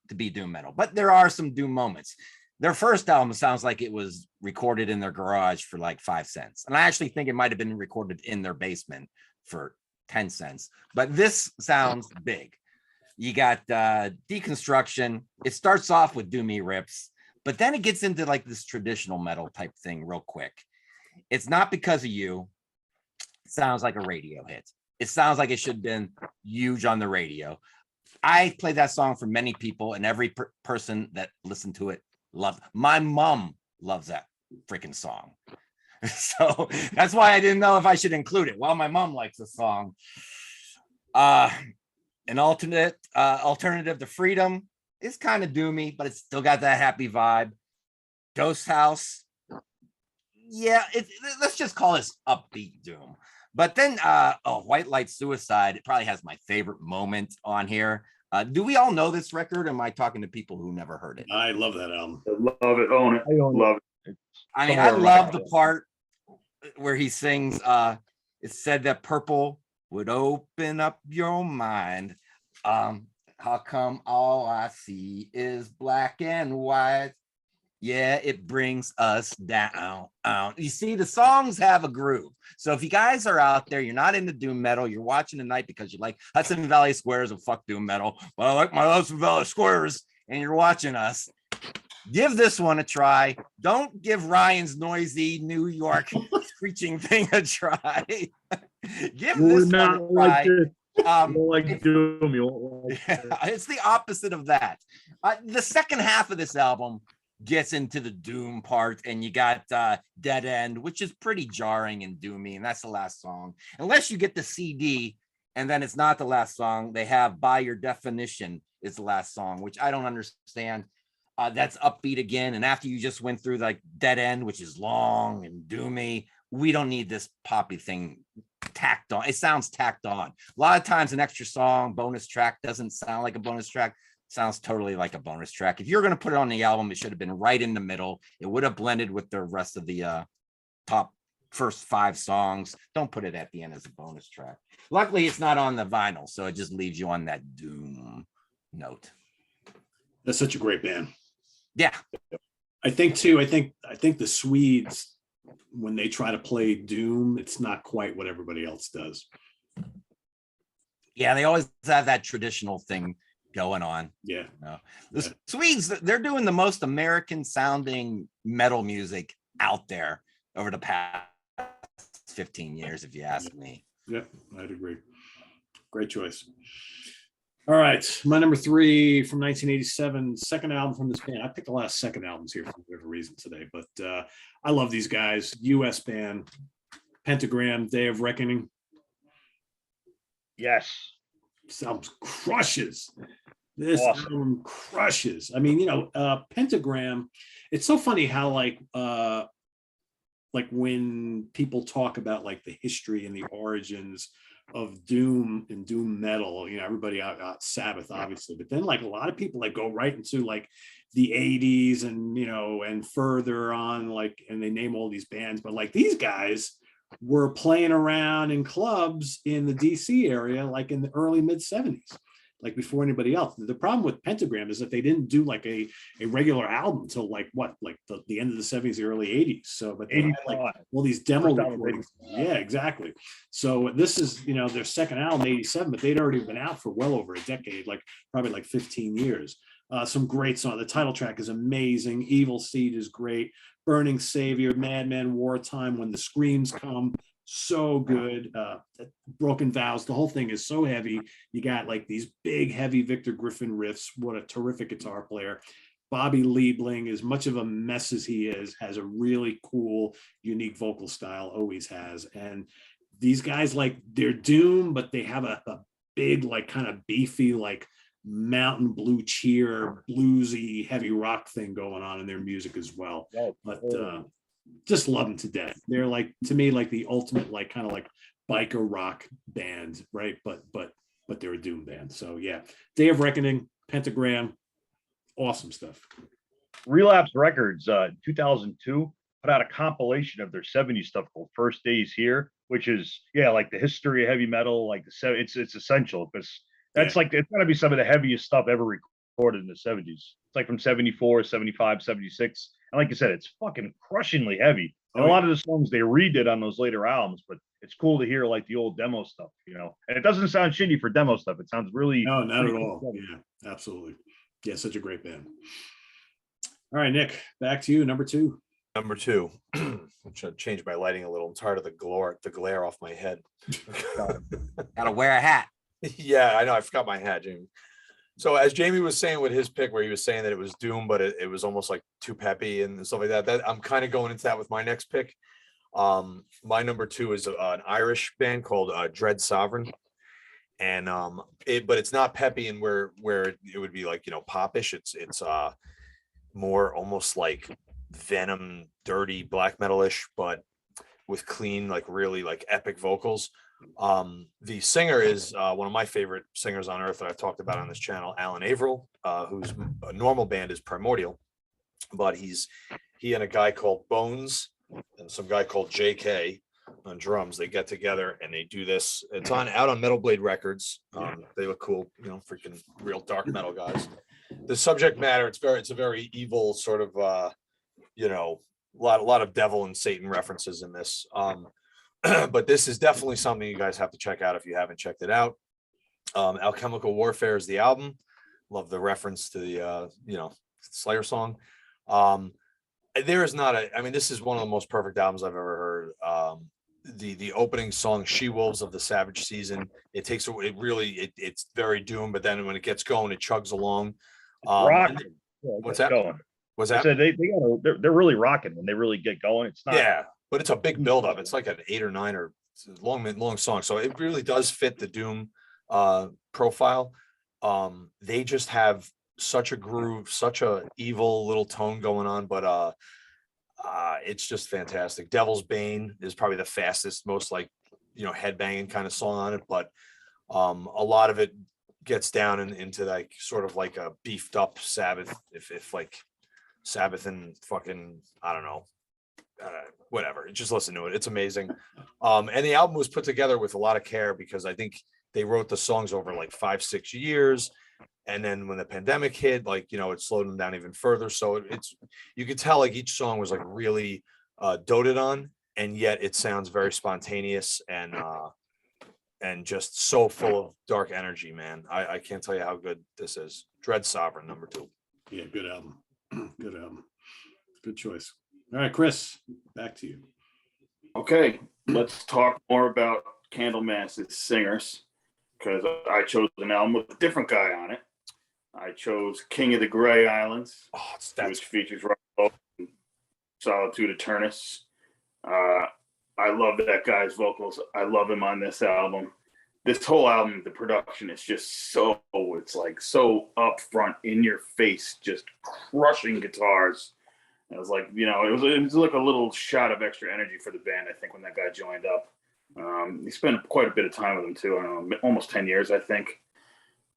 to be doom metal, but there are some doom moments. Their first album sounds like it was recorded in their garage for like 5 cents. And I actually think it might have been recorded in their basement for 10 cents, but this sounds big. You got Deconstruction. It starts off with doomy rips, but then it gets into like this traditional metal type thing real quick. It's Not Because of You. It sounds like a radio hit. It sounds like it should have been huge on the radio. I played that song for many people, and every person that listened to it loved. My mom loves that freaking song. So that's why I didn't know if I should include it. Well, my mom likes the song. An alternative to Freedom is kind of doomy, but it's still got that happy vibe. Ghost House. Yeah, let's just call this upbeat doom. But then White Light Suicide, it probably has my favorite moment on here. Do we all know this record? Or am I talking to people who never heard it? I love that album. I love it. Own it. Love it. I mean, I love the part where he sings, it said that purple would open up your mind. How come all I see is black and white? Yeah, it brings us down. You see, the songs have a groove. So if you guys are out there, you're not into doom metal, you're watching tonight because you like Hudson Valley Squares and fuck doom metal. Well, I like my Hudson Valley Squares, and you're watching us. Give this one a try. Don't give Ryan's noisy New York screeching thing a try. Give this one a try. It's the opposite of that. The second half of this album gets into the doom part, and you got Dead End, which is pretty jarring and doomy, and that's the last song. Unless you get the CD, and then it's not the last song. They have By Your Definition is the last song, which I don't understand. That's upbeat again, and after you just went through like Dead End, which is long and doomy, we don't need this poppy thing tacked on. It sounds tacked on. A lot of times an extra song, bonus track doesn't sound like a bonus track. sounds totally like a bonus track. If you're going to put it on the album, it should have been right in the middle. It would have blended with the rest of the top first 5 songs. Don't put it at the end as a bonus track. Luckily, it's not on the vinyl, so it just leaves you on that doom note. That's such a great band. Yeah. I think too, I think the Swedes, when they try to play doom, it's not quite what everybody else does. Yeah, they always have that traditional thing going on. Yeah. The Swedes, they're doing the most American sounding metal music out there over the past 15 years, if you ask me. Yeah, I'd agree. Great choice. All right, my number 3 from 1987, second album from this band. I picked a lot of second albums here for whatever reason today, but I love these guys. US band, Pentagram, Day of Reckoning. Yes. This album crushes. This Awesome. album crushes. I mean, Pentagram. It's so funny how like when people talk about like the history and the origins of doom and doom metal, everybody out Sabbath, obviously, but then like a lot of people like go right into like the 80s and and further on, like, and they name all these bands, but like these guys were playing around in clubs in the DC area like in the early mid 70s, like before anybody else. The problem with Pentagram is that they didn't do like a regular album until like the end of the 70s, the early 80s. So, but they had like all these demo recordings. Yeah, exactly. So this is, their second album, 87, but they'd already been out for well over a decade, like probably like 15 years. Some great songs. The title track is amazing. Evil Seed is great. Burning Savior, Madman Wartime, When the Screams Come. So good. Broken Vows, the whole thing is so heavy. You got like these big heavy Victor Griffin riffs. What a terrific guitar player. Bobby Liebling, as much of a mess as he is, has a really cool unique vocal style, always has. And these guys, like, they're doom, but they have a big like kind of beefy like mountain blue cheer bluesy heavy rock thing going on in their music as well. But just love them to death. They're like, to me, like the ultimate like kind of like biker rock band, right? But they're a doom band. So yeah, Day of Reckoning, Pentagram, awesome stuff. Relapse Records, 2002, put out a compilation of their 70s stuff called First Days Here, which is like the history of heavy metal. Like it's essential because that's like, it's gotta be some of the heaviest stuff ever recorded in the 70s. It's like from 74, 75, 76. And like I said, it's fucking crushingly heavy. And a lot of the songs they redid on those later albums, but it's cool to hear like the old demo stuff, And it doesn't sound shitty for demo stuff. It sounds really no, not at all. Yeah, absolutely. Yeah, such a great band. All right, Nick, back to you. Number 2. Number 2. I'm trying to change my lighting a little. I'm tired of the glare off my head. Gotta wear a hat. Yeah, I know. I forgot my hat, Jamie. So as Jamie was saying with his pick, where he was saying that it was doom, but it was almost like too peppy and stuff like that. I'm kind of going into that with my next pick. My number 2 is an Irish band called Dread Sovereign, and but it's not peppy and where it would be like popish. It's more almost like Venom, dirty black metal-ish, but with clean, like really like epic vocals. The singer is one of my favorite singers on earth that I've talked about on this channel, Alan Averill, whose normal band is Primordial, but he and a guy called Bones and some guy called JK on drums, they get together and they do this. It's out on Metal Blade Records. They look cool, freaking real dark metal guys. The subject matter, it's a very evil sort of a lot of devil and Satan references in this. But this is definitely something you guys have to check out if you haven't checked it out. Alchemical Warfare is the album. Love the reference to the Slayer song. There is not this is one of the most perfect albums I've ever heard. The opening song, She Wolves of the Savage Season, it's very doom, but then when it gets going, it chugs along. What's that? Going. What's that? I said they're really rocking when they really get going. It's not but it's a big buildup. It's like an 8 or 9 or long song. So it really does fit the doom profile. They just have such a groove, such a evil little tone going on, but it's just fantastic. Devil's Bane is probably the fastest, most like headbanging kind of song on it, but a lot of it gets down into like sort of like a beefed up Sabbath, if like Sabbath and fucking, I don't know, whatever. Just listen to it. It's amazing. And the album was put together with a lot of care because I think they wrote the songs over like 5-6 years. And then when the pandemic hit, like, you know, it slowed them down even further. So it's, you could tell like each song was like really doted on, and yet it sounds very spontaneous and just so full of dark energy, man. I can't tell you how good this is. Dread Sovereign, number 2. Yeah, good album. Good album. Good choice. All right, Chris, back to you. Okay, let's talk more about Candlemass's singers, because I chose an album with a different guy on it. I chose King of the Grey Islands, Oh, which features Rob and Solitude Eternus. I love that guy's vocals. I love him on this album. This whole album, the production is just so, it's like so upfront, in your face, just crushing guitars. It was like, you know, it was like a little shot of extra energy for the band, I think, when that guy joined up. He spent quite a bit of time with them too. I don't know, almost 10 years, I think.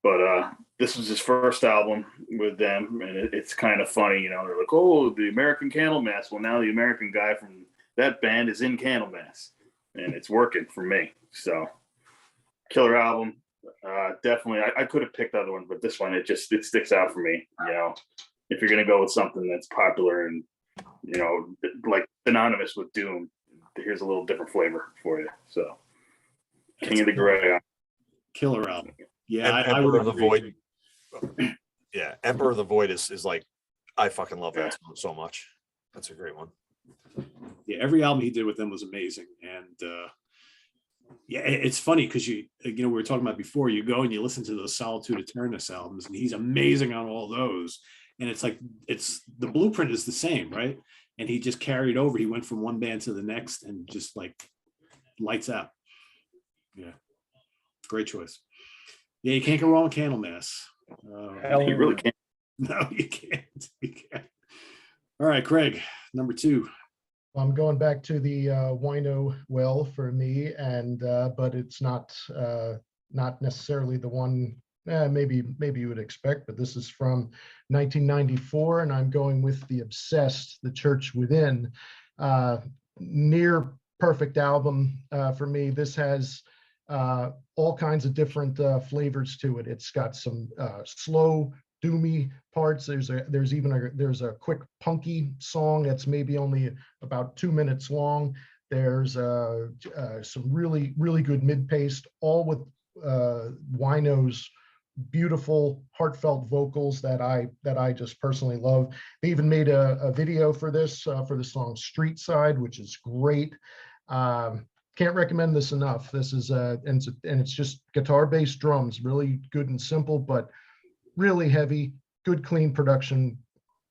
But this was his first album with them, and it's kind of funny, you know. They're like, "Oh, the American Candlemass." Well, now the American guy from that band is in Candlemass, and it's working for me. So, killer album. Definitely, I could have picked other ones, but this one, it sticks out for me. You know, if you're gonna go with something that's popular and, you know, like synonymous with Doom, here's a little different flavor for you. So, King of the Grey. Killer album. Yeah, I Emperor would of the agree. Void. Yeah, Emperor of the Void is like, I fucking love that song so much. That's a great one. Yeah, every album he did with them was amazing. And yeah, it's funny because you know, we were talking about before, you go and you listen to those Solitude Eternus albums, and he's amazing on all those. And it's like, it's the blueprint is the same, right? And he just carried over. He went from one band to the next and just like lights out. Yeah, great choice. Yeah, you can't go wrong with Candlemass. You really can't. No, you can't. You can't. All right, Craig, number 2. I'm going back to the Wino well for me, and but it's not necessarily the one maybe you would expect, but this is from 1994, and I'm going with The Obsessed, The Church Within. Near perfect album for me. This has all kinds of different flavors to it. It's got some slow, doomy parts. There's a quick punky song that's maybe only about 2 minutes long. There's some really good mid-paced, all with Wino's beautiful, heartfelt vocals that I just personally love. They even made a video for the song Street Side, which is great. Can't recommend this enough. This is and it's just guitar-based drums, really good and simple, but really heavy, good clean production,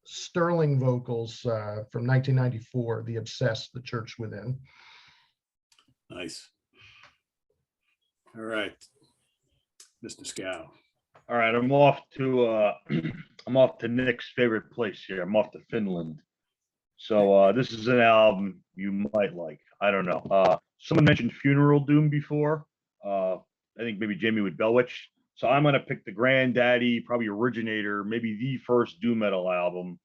sterling vocals from 1994, The Obsessed, The Church Within. Nice. All right, Mr. Scow. All right, I'm off to Nick's favorite place here. I'm off to Finland. So this is an album you might like. I don't know. Someone mentioned Funeral Doom before. I think maybe Jamie with Bellwitch. So I'm gonna pick the granddaddy, probably originator, maybe the first doom metal album.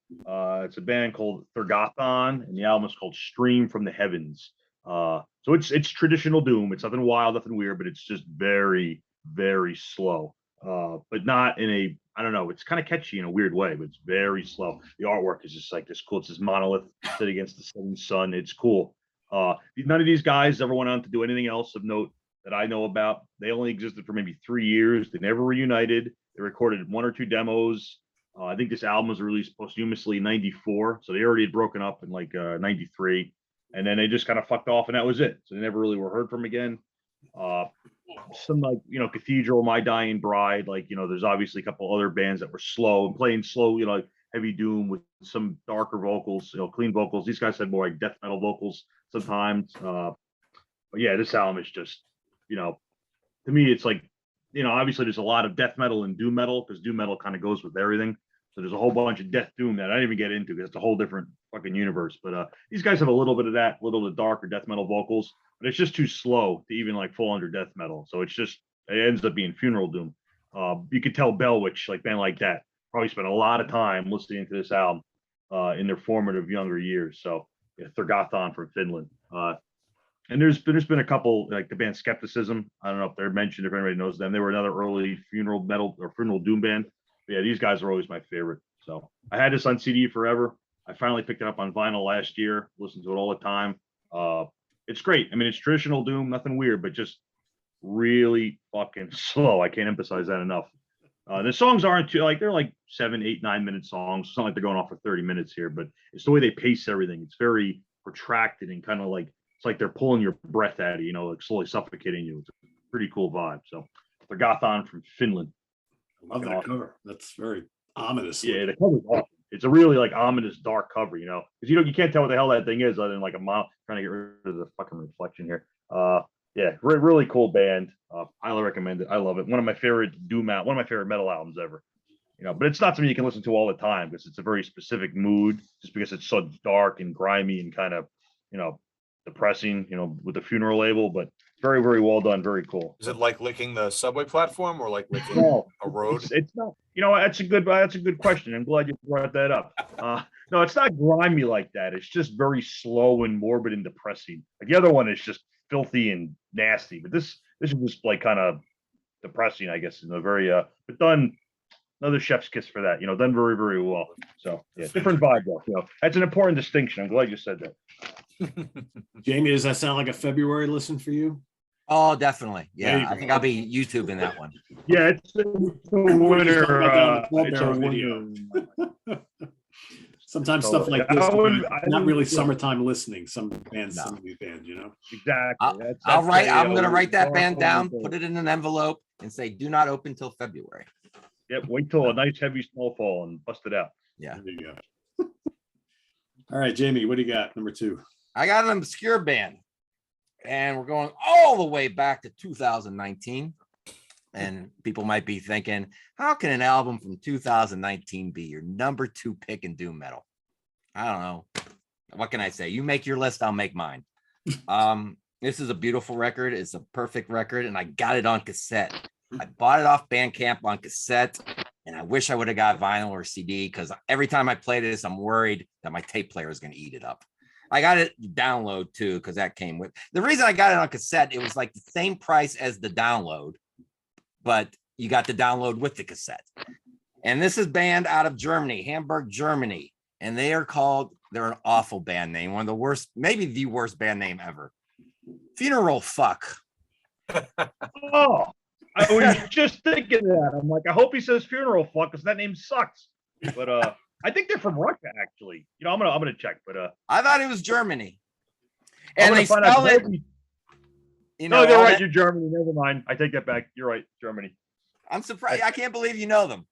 It's a band called Thurgathon, and the album is called Stream from the Heavens. So it's traditional doom. It's nothing wild, nothing weird, but it's just very, very slow. But not in a, I don't know, it's kind of catchy in a weird way, but it's very slow. The artwork is just like this cool. It's this monolith sitting against the setting sun. It's cool. None of these guys ever went on to do anything else of note that I know about. They only existed for maybe 3 years. They never reunited. They recorded 1 or 2 demos. I think this album was released posthumously in 94. So they already had broken up in like 93. And then they just kind of fucked off, and that was it. So they never really were heard from again. Some like, you know, Cathedral, My Dying Bride, like, you know, there's obviously a couple other bands that were slow and playing slow, you know, like heavy doom with some darker vocals, you know, clean vocals. These guys had more like death metal vocals sometimes. But yeah, this album is just, you know, to me, it's like, you know, obviously there's a lot of death metal and doom metal because doom metal kind of goes with everything. So there's a whole bunch of death doom that I didn't even get into because it's a whole different fucking universe. But these guys have a little bit of that, a little bit darker death metal vocals, but it's just too slow to even like fall under death metal. So it's just, it ends up being funeral doom. You could tell Bellwitch, like band like that, probably spent a lot of time listening to this album in their formative younger years. So yeah, Thorgothon from Finland. And there's been a couple, like the band Skepticism. I don't know if they're mentioned, if anybody knows them. They were another early funeral metal or funeral doom band. But yeah, these guys are always my favorite. So I had this on CD forever. I finally picked it up on vinyl last year, listened to it all the time. It's great. I mean, it's traditional doom, nothing weird, but just really fucking slow. I can't emphasize that enough. The songs aren't too, like, they're like 7, 8, 9 minute songs. It's not like they're going off for 30 minutes here, but it's the way they pace everything. It's very protracted and kind of like, it's like they're pulling your breath out of you, like slowly suffocating you. It's a pretty cool vibe. So the Gothon from Finland. I love that cover. That's very ominous. Yeah, the cover's awesome. It's a really like ominous dark cover, because you can't tell what the hell that thing is other than like a mile trying to get rid of the fucking reflection here. Yeah, really cool band. Highly recommend it. I love it. One of my favorite one of my favorite metal albums ever. But it's not something you can listen to all the time because it's a very specific mood, just because it's so dark and grimy and kind of, depressing, with the funeral label, but very, very well done. Very cool. Is it like licking the subway platform or like licking a road? It's not. That's a good question. I'm glad you brought that up. No, it's not grimy like that. It's just very slow and morbid and depressing. Like the other one is just filthy and nasty, but this is just like kind of depressing, I guess, in a very but done. Another chef's kiss for that. Done very, very well. So yeah, different vibe though. That's an important distinction. I'm glad you said that. Jamie, does that sound like a February listen for you? Oh, definitely. Yeah, I think I'll be YouTubing that one. Yeah, it's a winner. It's a video. Sometimes stuff like this, not really summertime listening. Some bands, some of these bands, Exactly. I'm going to write that band down, put it in an envelope, and say, "Do not open till February." Yep. Wait till a nice heavy snowfall and bust it out. Yeah. There you go. All right, Jamie, what do you got? Number 2. I got an obscure band, and we're going all the way back to 2019. And people might be thinking, how can an album from 2019 be your number 2 pick in doom metal? I don't know. What can I say? You make your list, I'll make mine. This is a beautiful record. It's a perfect record, and I got it on cassette. I bought it off Bandcamp on cassette, and I wish I would have got vinyl or CD, because every time I play this, I'm worried that my tape player is going to eat it up. I got it download too, because that came with the reason I got it on cassette. It was like the same price as the download, but you got the download with the cassette. And this is band out of Germany, Hamburg, Germany. And they're an awful band name. One of the worst, maybe the worst band name ever. Funeral Fuck. Oh, I was just thinking that. I'm like, I hope he says Funeral Fuck, because that name sucks. But I think they're from Russia, actually. I'm gonna check, but I thought it was Germany. And they spell it. No, you're right. You're Germany. Never mind. I take that back. You're right. Germany. I'm surprised. I can't believe you know them.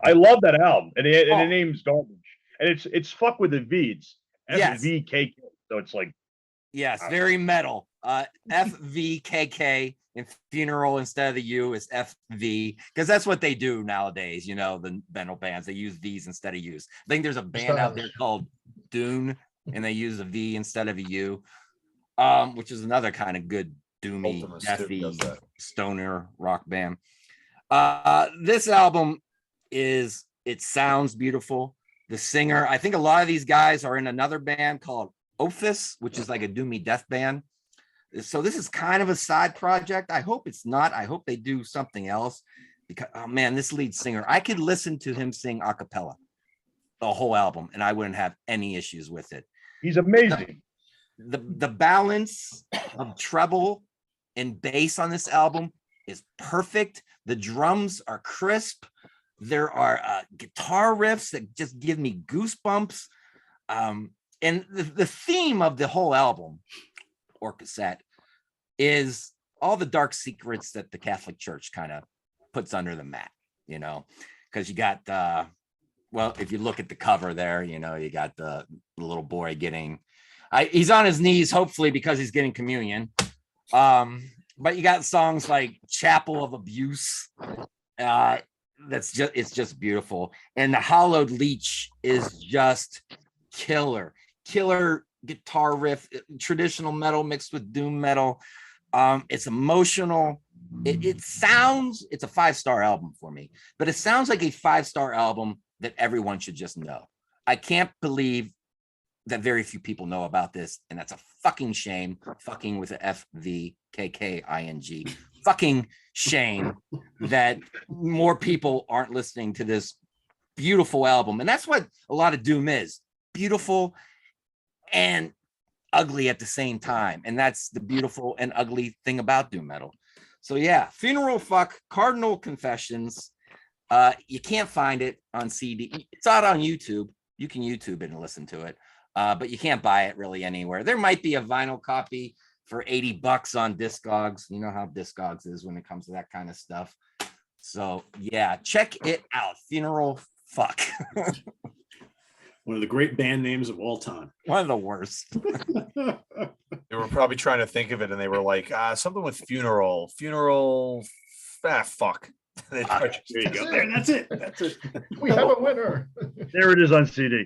I love that album, and the name's garbage. And it's fuck with a V. It's FVKK. So it's like, yes, very metal. FVKK and funeral instead of the U is FV, because that's what they do nowadays. The metal bands, they use V's instead of U's. I think there's a band out there called Dune, and they use a V instead of a U, which is another kind of good doomy, deathy stoner rock band. This album it sounds beautiful. The singer, I think a lot of these guys are in another band called Ophis, which is like a doomy death band. So this is kind of a side project. I hope it's not. I hope they do something else, because, oh man, this lead singer, I could listen to him sing a cappella the whole album and I wouldn't have any issues with it. He's amazing. The balance of treble and bass on this album is perfect. The drums are crisp. There are guitar riffs that just give me goosebumps. And the theme of the whole album or cassette is all the dark secrets that the Catholic Church kind of puts under the mat, because you got, if you look at the cover there, you got the little boy he's on his knees, hopefully because he's getting communion. But you got songs like Chapel of Abuse. It's just beautiful. And the Hollowed Leech is just killer guitar riff, traditional metal mixed with doom metal. It's emotional. it sounds, it's a 5-star album for me, but it sounds like a 5-star album that everyone should just know. I can't believe that very few people know about this, and that's a fucking shame. Fucking with a FVKKING. Fucking shame that more people aren't listening to this beautiful album. And that's what a lot of doom is. Beautiful and ugly at the same time. And that's the beautiful and ugly thing about doom metal. So yeah, Funeral Fuck, Cardinal Confessions. You can't find it on CD. It's out on YouTube. You can YouTube it and listen to it. But you can't buy it really anywhere. There might be a vinyl copy for $80 on Discogs. You know how Discogs is when it comes to that kind of stuff. So yeah, check it out. Funeral Fuck. One of the great band names of all time. One of the worst. They were probably trying to think of it, and they were like, something with funeral, fuck. There you go. There, that's it. That's it. We have a winner. There it is on CD.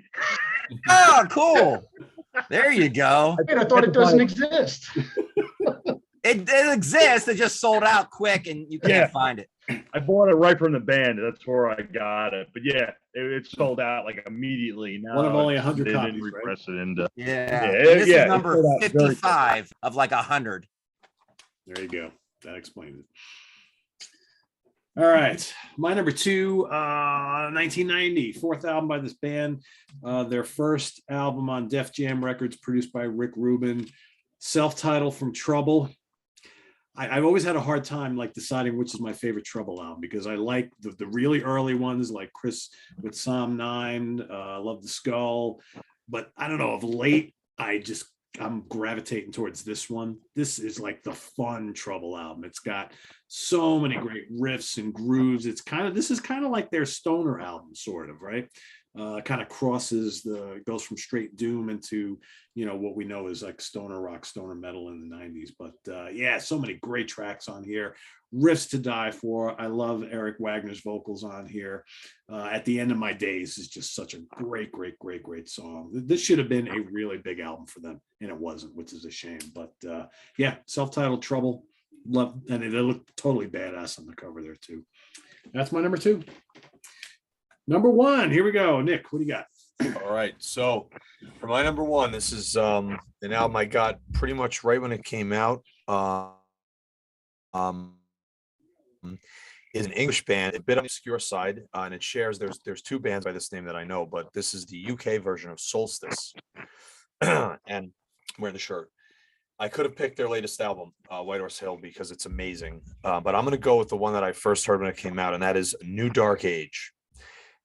Oh, cool. There you go. Wait, I thought it doesn't exist. It exists. It just sold out quick, and you can't find it. I bought it right from the band. That's where I got it. But yeah, it sold out like immediately. Now One of only 100 they copies, didn't right? repress it into. Yeah. Yeah, This yeah, is it number sold out very 55 of like 100. There you go. That explains it. All right. My number 2, 1990, fourth album by this band. Their first album on Def Jam Records, produced by Rick Rubin. Self-titled From Trouble. I've always had a hard time like deciding which is my favorite Trouble album, because I like the really early ones like Chris with Psalm 9, Love the Skull. But I don't know, of late, I'm gravitating towards this one. This is like the fun Trouble album. It's got so many great riffs and grooves. This is kind of like their stoner album, sort of, right? Kind of goes from straight doom into, what we know is like stoner rock, stoner metal in the 90s. But yeah, so many great tracks on here. Riffs to die for. I love Eric Wagner's vocals on here. At the End of My Days is just such a great song. This should have been a really big album for them, and it wasn't, which is a shame. But yeah, self-titled Trouble. Love, and they look totally badass on the cover there too. That's my number 2. Number 1, here we go. Nick, what do you got? All right. So for my number 1, this is an album I got pretty much right when it came out. Is an English band, a bit on the obscure side, and it shares. There's 2 bands by this name that I know, but this is the UK version of Solstice. And I'm wearing the shirt. I could have picked their latest album, White Horse Hill, because it's amazing. But I'm going to go with the one that I first heard when it came out, and that is New Dark Age.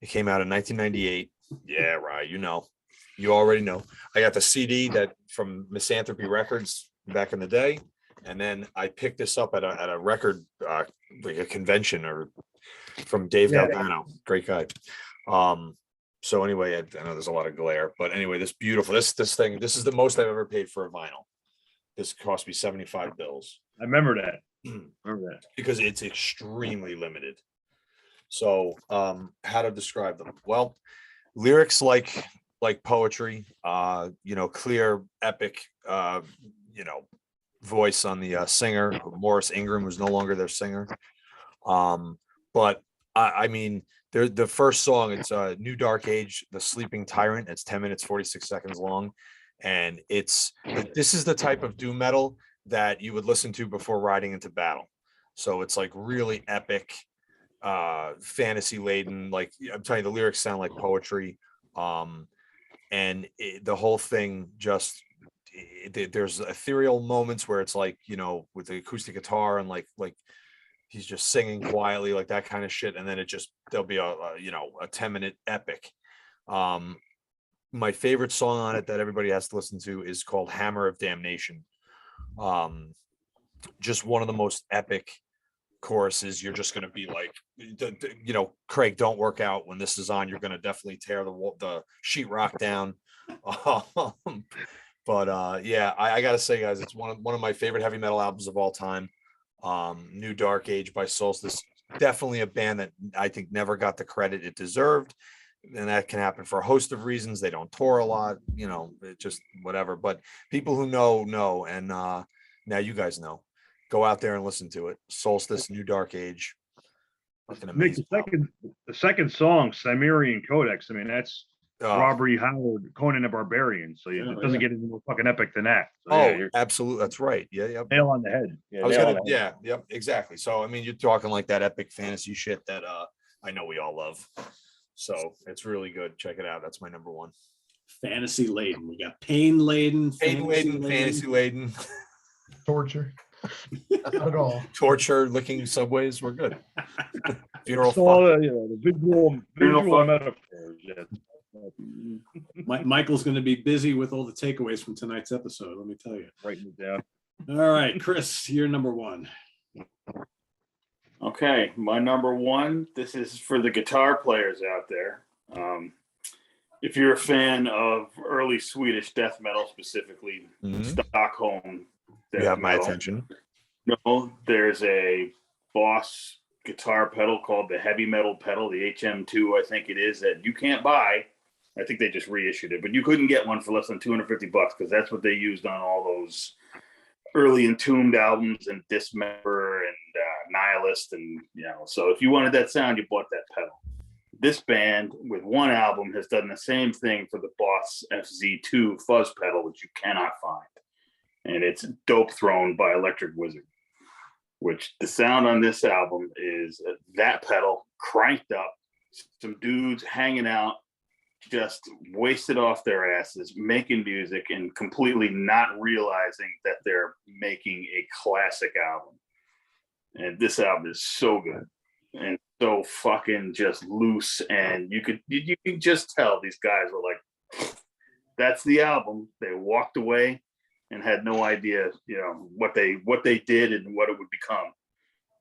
It came out in 1998. Yeah, right. You already know. I got the CD from Misanthropy Records back in the day. And then I picked this up at a record, like a convention, or from Dave Galvano, great guy. So anyway, I know there's a lot of glare, but anyway, this thing, this is the most I've ever paid for a vinyl. This cost me 75 bills. I remember that. Because it's extremely limited. So how to describe them? Well, lyrics like poetry, clear, epic, voice on the singer, Morris Ingram, who's no longer their singer. But I mean, the first song, it's New Dark Age, The Sleeping Tyrant. It's 10 minutes, 46 seconds long. And this is the type of doom metal that you would listen to before riding into battle. So it's like really epic, fantasy laden. Like I'm telling you, the lyrics sound like poetry. And the whole thing just, there's ethereal moments where it's like, with the acoustic guitar and like he's just singing quietly, like that kind of shit. And then there'll be a 10-minute epic. My favorite song on it that everybody has to listen to is called Hammer of Damnation. Just one of the most epic choruses. You're just going to be like, Craig, don't work out when this is on. You're going to definitely tear the sheetrock down. But yeah, I gotta say, guys, it's one of my favorite heavy metal albums of all time. New Dark Age by Solstice, definitely a band that I think never got the credit it deserved, and that can happen for a host of reasons. They don't tour a lot, it just whatever. But people who know, and now you guys know. Go out there and listen to it. Solstice, New Dark Age. Fucking Nick, amazing. the second song, Cimmerian Codex. I mean, that's Oh, Robert E. Howard, Conan the Barbarian. So Yeah, it doesn't yeah. get any more fucking epic than that. So, yeah, you're absolutely. That's right. Yeah, yeah. nail on the head. Yeah, I was nail gonna, on the head. yeah, yep, exactly. So I mean, you're talking like that epic fantasy shit that I know we all love. So it's really good. Check it out. That's my number one. Fantasy laden. We got pain laden, Pain laden, fantasy laden, Torture. Not at all. torture, licking subways. We're good. Funeral. It's all fuck. the visual fuck. metaphors. Yeah. Michael's going to be busy with all the takeaways from tonight's episode. Let me tell you. Writing it down. All right, Chris, you're number one. Okay, my number one. This is for the guitar players out there. If you're a fan of early Swedish death metal, specifically Mhm. Stockholm You death have my metal, attention. no, there's a Boss guitar pedal called the heavy metal pedal, the HM2, I think it is, that you can't buy. I think they just reissued it, but you couldn't get one for less than $250 because that's what they used on all those early Entombed albums and Dismember and Nihilist, and so if you wanted that sound, you bought that pedal. This band with one album has done the same thing for the Boss FZ2 fuzz pedal, which you cannot find, and it's Dope Throne by Electric Wizard. Which the sound on this album is that pedal cranked up, some dudes hanging out, just wasted off their asses, making music and completely not realizing that they're making a classic album. And this album is so good and so fucking just loose. And you could just tell these guys were like, that's the album. They walked away and had no idea, what they did and what it would become.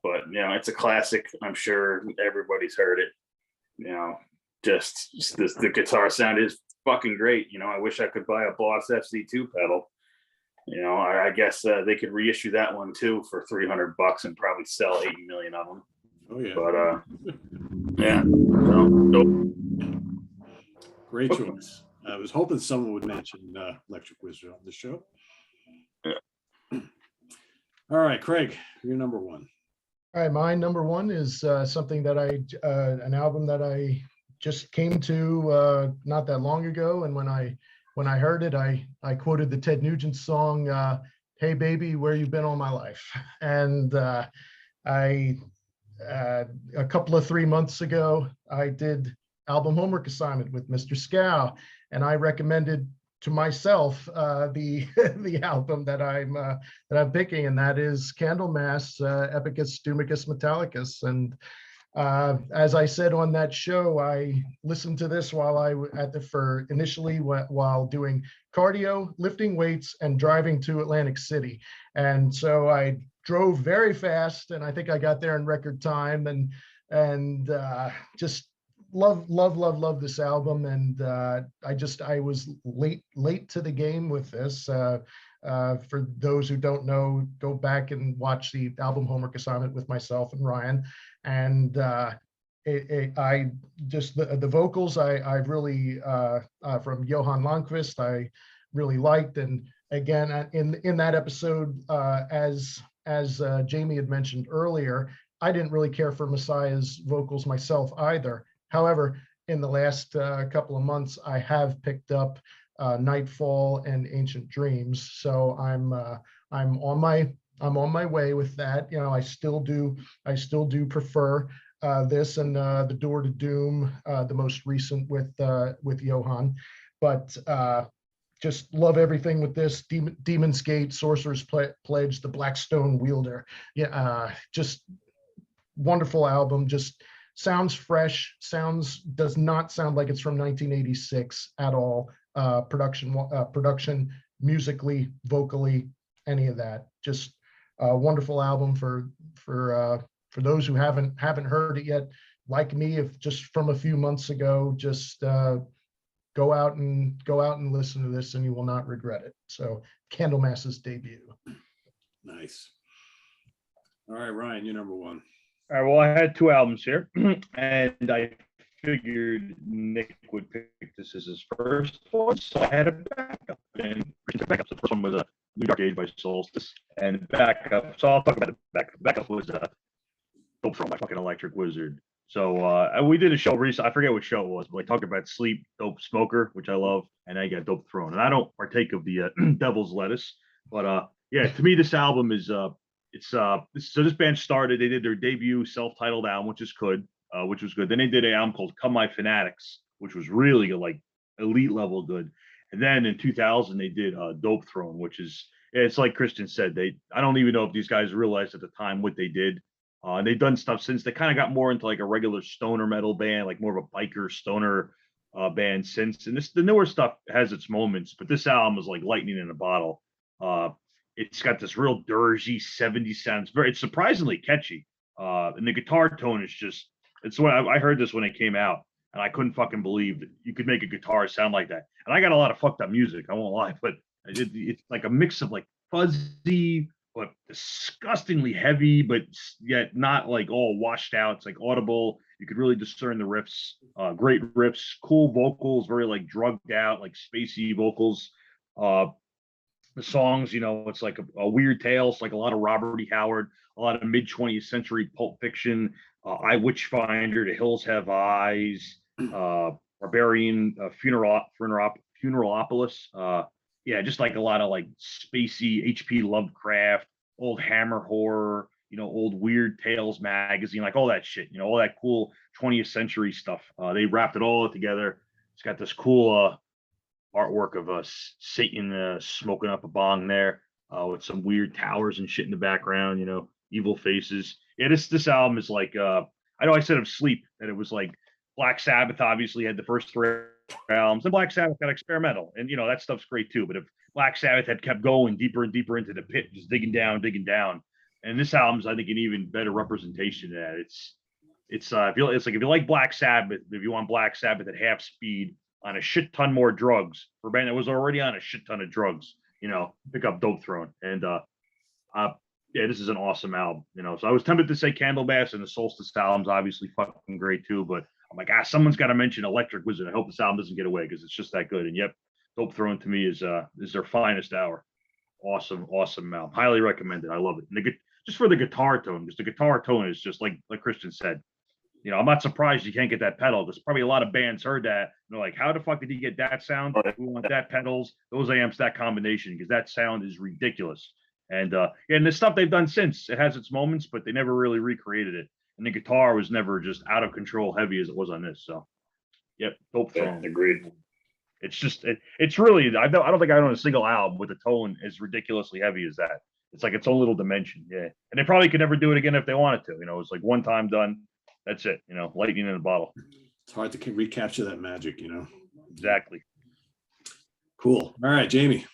But it's a classic. I'm sure everybody's heard it. Just the guitar sound is fucking great. I wish I could buy a Boss FC2 pedal. I guess they could reissue that one too for $300 and probably sell 80 million of them. Oh, yeah. But yeah, so, nope. Great choice. I was hoping someone would mention Electric Wizard on the show. Yeah. All right, Craig, you're number one. All right, my number one is something that an album that I just came to not that long ago, and when I heard it, I quoted the Ted Nugent song, "Hey baby, where you been all my life?" And a couple of 3 months ago, I did album homework assignment with Mr. Scow, and I recommended to myself the album that I'm picking, and that is Candlemas, Epicus Doomicus Metallicus. And as I said on that show, I listened to this while initially while doing cardio, lifting weights, and driving to Atlantic City. And so I drove very fast, and I think I got there in record time, and just love this album. And I was late to the game with this. For those who don't know, go back and watch the album homework assignment with myself and Ryan. And I just the vocals I really from Johan Lundqvist I really liked. And again, in that episode, as Jamie had mentioned earlier, I didn't really care for Messiah's vocals myself either. However, in the last couple of months, I have picked up Nightfall and Ancient Dreams, so I'm on my way with that. I still do prefer this and the Door to Doom, the most recent with Johan, but just love everything with this. Demon's Gate, Sorcerer's Pledge, the Blackstone Wielder. Yeah, just wonderful album. Just sounds fresh. Does not sound like it's from 1986 at all. Production, musically, vocally, any of that. Just a wonderful album for those who haven't heard it yet. Like me, if just from a few months ago, just go out and listen to this, and you will not regret it. So, Candlemas's debut. Nice. All right, Ryan, you're number one. All right, well, I had two albums here, and I figured Nick would pick this as his first one, so I had a backup. And the first one was New Dark Age by Solstice, and backup. So I'll talk about the backup. Backup was Dope Throne by fucking Electric Wizard. So we did a show recently. I forget what show it was, but we talked about Sleep, Dope Smoker, which I love, and I got Dope Throne. And I don't partake of the Devil's Lettuce, but yeah, to me this album is so this band started. They did their debut self-titled album, which was good. Then they did an album called Come My Fanatics, which was really good, like elite level good. And then in 2000 they did Dope Throne, which is, it's like Christian said, I don't even know if these guys realized at the time what they did. They've done stuff since. They kind of got more into like a regular stoner metal band, like more of a biker stoner band since. And the newer stuff has its moments, but this album is like lightning in a bottle. It's got this real dirgy 70s sound. It's surprisingly catchy. And the guitar tone is just, it's what I heard this when it came out, and I couldn't fucking believe that you could make a guitar sound like that. And I got a lot of fucked up music, I won't lie, but it's like a mix of like fuzzy, but disgustingly heavy, but yet not like all washed out. It's like audible. You could really discern the riffs. Great riffs, cool vocals, very like drugged out, like spacey vocals. The songs, it's like a weird tale. It's like a lot of Robert E. Howard, a lot of mid 20th century pulp fiction. I Witchfinder, The Hills Have Eyes, Barbarian, Funeralopolis. Yeah, just like a lot of like spacey H.P. Lovecraft, old Hammer horror, old Weird Tales magazine, like all that shit, all that cool 20th century stuff. They wrapped it all together. It's got this cool artwork of Satan smoking up a bong there with some weird towers and shit in the background, evil faces. Yeah, this album is like, I know I said of Sleep that it was like Black Sabbath obviously had the first three albums, and Black Sabbath got experimental, and that stuff's great too. But if Black Sabbath had kept going deeper and deeper into the pit, just digging down, and this album's I think an even better representation of that. It's like if you like Black Sabbath, if you want Black Sabbath at half speed on a shit ton more drugs for a band that was already on a shit ton of drugs, pick up Dope Throne. And yeah, this is an awesome album, So I was tempted to say Candlemas, and the Solstice album's obviously fucking great too, but I'm like, someone's got to mention Electric Wizard. I hope this album doesn't get away because it's just that good. And yep, Dope Throne to me is their finest hour. Awesome album. Highly recommended. I love it. And just for the guitar tone, because the guitar tone is just like Christian said. I'm not surprised you can't get that pedal. There's probably a lot of bands heard that. They're like, how the fuck did he get that sound? We want that pedals, those amps, that combination, because that sound is ridiculous. And and the stuff they've done since, it has its moments, but they never really recreated it. And the guitar was never just out of control heavy as it was on this. So, yep, Dope Throne. Yeah, agreed. It's just, it's really, I don't think I own a single album with a tone as ridiculously heavy as that. It's like its own little dimension. Yeah. And they probably could never do it again if they wanted to. It's like one time done. That's it. Lightning in a bottle. It's hard to recapture that magic, Exactly. Cool. All right, Jamie.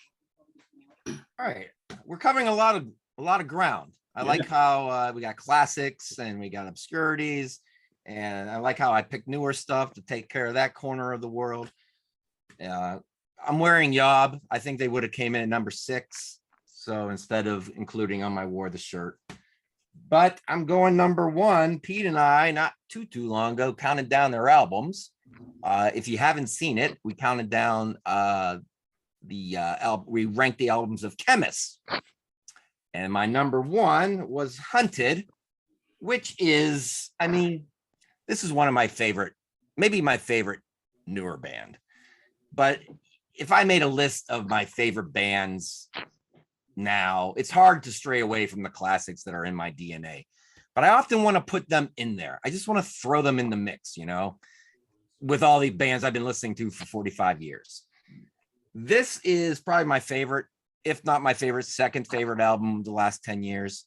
All right, we're covering a lot of ground. I like how we got classics and we got obscurities, and I like how I picked newer stuff to take care of that corner of the world. I'm wearing Yob. I think they would have came in at number 6, so instead of including them, I wore the shirt. But I'm going number 1. Pete and I, not too long ago, counted down their albums. If you haven't seen it, we counted down we ranked the albums of Chemists. And my number 1 was Hunted, which is, this is one of my favorite, maybe my favorite newer band. But if I made a list of my favorite bands now, it's hard to stray away from the classics that are in my DNA, but I often want to put them in there. I just want to throw them in the mix, with all the bands I've been listening to for 45 years. This is probably my favorite, if not my favorite, second favorite album of the last 10 years.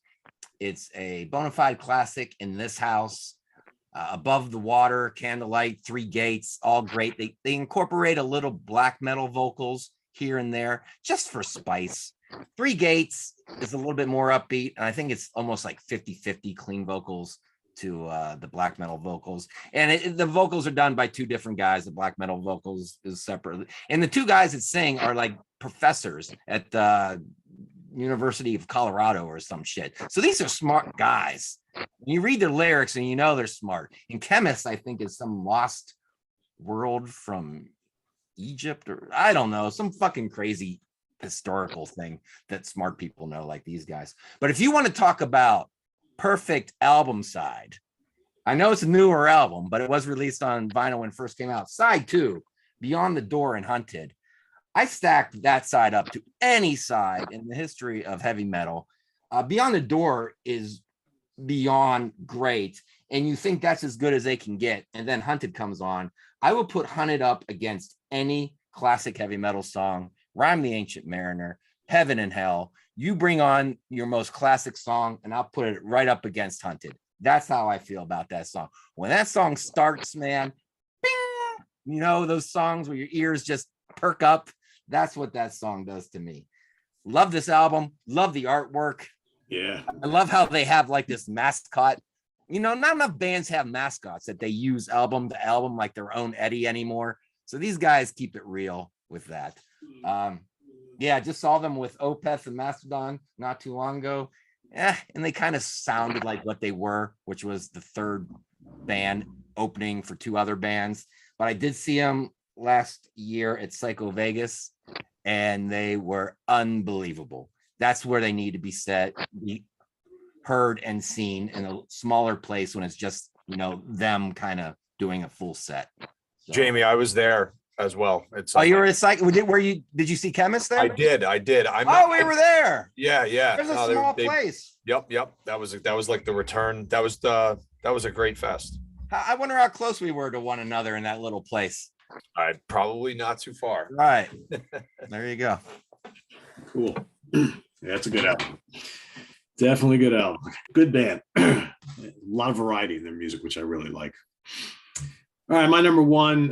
It's a bona fide classic in this house. Above the Water, Candlelight, Three Gates, all great. They incorporate a little black metal vocals here and there just for spice. Three Gates is a little bit more upbeat, and I think it's almost like 50-50 clean vocals to the black metal vocals. And the vocals are done by 2 different guys. The black metal vocals is separate. And the 2 guys that sing are like professors at the University of Colorado or some shit. So these are smart guys. You read their lyrics and they're smart. And Chemist, I think, is some lost world from Egypt, or I don't know, some fucking crazy historical thing that smart people know, like these guys. But if you want to talk about perfect album side, I know it's a newer album, but it was released on vinyl when it first came out. Side 2, Beyond the Door and Hunted. I stacked that side up to any side in the history of heavy metal. Beyond the Door is beyond great, and you think that's as good as they can get, and then Hunted comes on. I will put Hunted up against any classic heavy metal song. Rhyme the Ancient Mariner, Heaven and Hell. You bring on your most classic song, and I'll put it right up against Hunted. That's how I feel about that song. When that song starts, man, bing, you know, those songs where your ears just perk up. That's what that song does to me. Love this album. Love the artwork. Yeah. I love how they have like this mascot. You know, not enough bands have mascots that they use album to album like their own Eddie anymore. So these guys keep it real with that. Yeah, I just saw them with Opeth and Mastodon not too long ago. And they kind of sounded like what they were, which was the third band opening for 2 other bands. But I did see them last year at Psycho Vegas, and they were unbelievable. That's where they need to be heard and seen in a smaller place when it's just, you know, them kind of doing a full set. So. Jamie, I was there as well. It's you were at Psycho. Did you see Chemist there? I did. We were there. Yeah. There's a small place. Yep. That was like the return. That was a great fest. I wonder how close we were to one another in that little place. Probably not too far. Right. There you go. Cool. Yeah, that's a good album. Definitely good album. Good band. A lot of variety in their music, which I really like. All right, my number 1.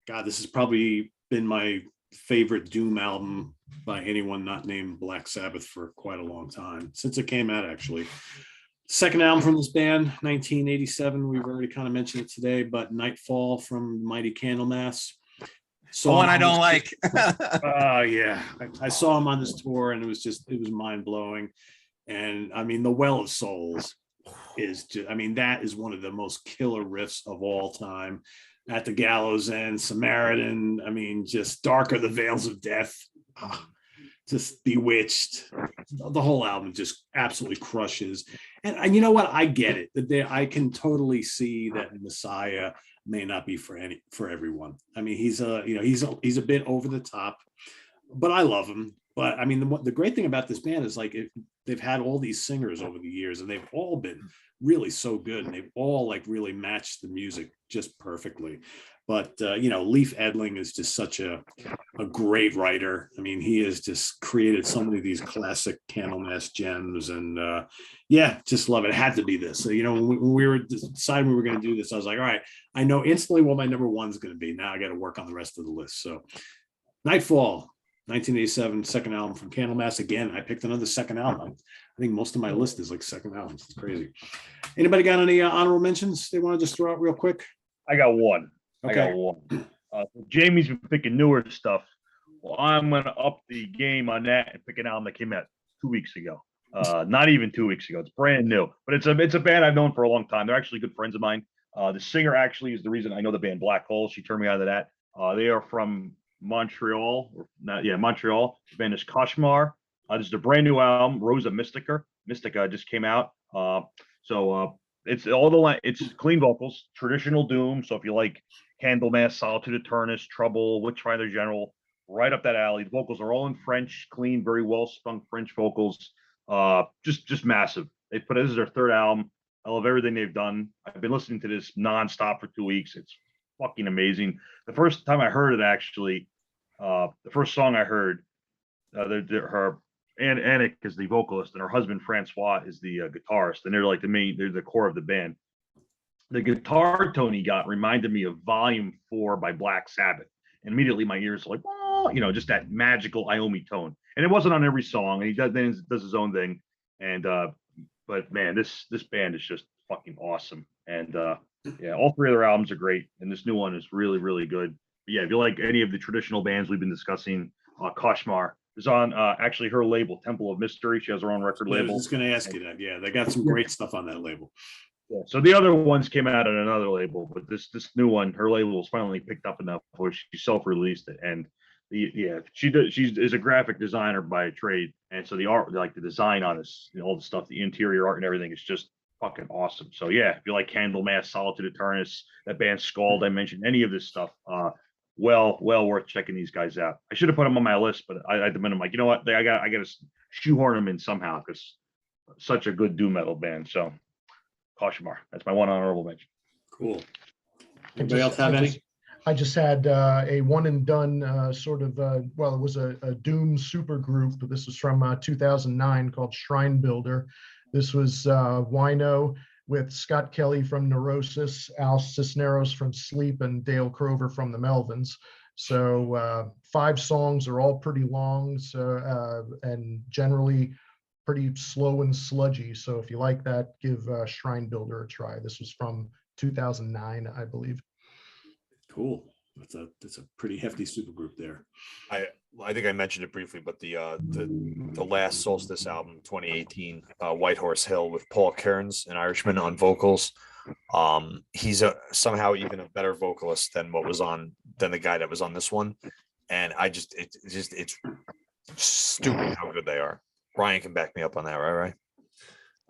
God, this has probably been my favorite Doom album by anyone not named Black Sabbath for quite a long time, since it came out, actually. Second album from this band, 1987. We've already kind of mentioned it today, but Nightfall from Mighty Candlemass. The one I don't like. Oh, yeah. I saw him on this tour, and it was mind blowing. And I mean, the Well of Souls is just, I mean, that is one of the most killer riffs of all time. At the Gallows End, Samaritan, I mean, just Darker the Veils of Death, just Bewitched. The whole album just absolutely crushes. And you know what? I get it. I can totally see that Messiah may not be for everyone. I mean, he's a bit over the top, but I love him. But I mean, the great thing about this band is like they've had all these singers over the years, and they've all been really so good, and they've all like really matched the music just perfectly. But Leif Edling is just such a great writer. I mean, he has just created so many of these classic Candlemass gems, and just love it. It had to be this. So, when we were deciding we were going to do this, I was like, all right, I know instantly what my number 1 is going to be. Now I got to work on the rest of the list. So, Nightfall. 1987, second album from Candlemass. Again, I picked another second album. I think most of my list is like second albums. It's crazy. Anybody got any honorable mentions they want to just throw out real quick? I got one. Okay. Jamie's been picking newer stuff. Well, I'm going to up the game on that and pick an album that came out 2 weeks ago. Not even 2 weeks ago. It's brand new, but it's a band I've known for a long time. They're actually good friends of mine. The singer actually is the reason I know the band Black Hole. She turned me out of that. They are from Montreal. Montreal. The band is Koshmar. This is a brand new album, Rosa Mystica. Mystica just came out. It's clean vocals, traditional doom. So if you like Candlemass, Solitude Eternus, Trouble, Witchfinder General, right up that alley. The vocals are all in French, clean, very well sung French vocals. Just massive. This is their third album. I love everything they've done. I've been listening to this nonstop for 2 weeks. It's fucking amazing. The first time I heard it, actually, the first song I heard, her Annick is the vocalist, and her husband Francois is the guitarist, and they're the core of the band. The guitar tone he got reminded me of Volume 4 by Black Sabbath, and immediately my ears were like, just that magical Iommi tone. And it wasn't on every song, and he does his own thing. And but man, this band is just fucking awesome. And all 3 of their albums are great, and this new one is really, really good. But yeah, if you like any of the traditional bands we've been discussing, Koshmar is on actually her label, Temple of Mystery. She has her own record label. I was just going to ask you that. Yeah, they got some great stuff on that label. Yeah, so the other ones came out on another label, but this new one, her label was finally picked up enough where she self-released it, and Yeah, she does. She is a graphic designer by trade, and so the art, like the design on this, all the stuff, the interior art and everything, is just fucking awesome. So yeah, if you like Candlemass, Solitude Eternus, that band Scald I mentioned, any of this stuff, well worth checking these guys out. I should have put them on my list, but I at the minute I'm like, you know what, I got to shoehorn them in somehow because such a good doom metal band. So Cauchemar, that's my one honorable mention. Cool. I Anybody else have any? I just had a one and done sort of, well, it was a Doom super group. This was from 2009 called Shrine Builder. This was Wino with Scott Kelly from Neurosis, Al Cisneros from Sleep, and Dale Crover from the Melvins. So 5 songs are all pretty long, so and generally pretty slow and sludgy. So if you like that, give Shrine Builder a try. This was from 2009, I believe. Cool. That's a pretty hefty supergroup there. I think I mentioned it briefly, but the last Solstice album, 2018, White Horse Hill with Paul Kearns, an Irishman on vocals. He's somehow even a better vocalist than the guy that was on this one. And it's stupid how good they are. Brian can back me up on that, right?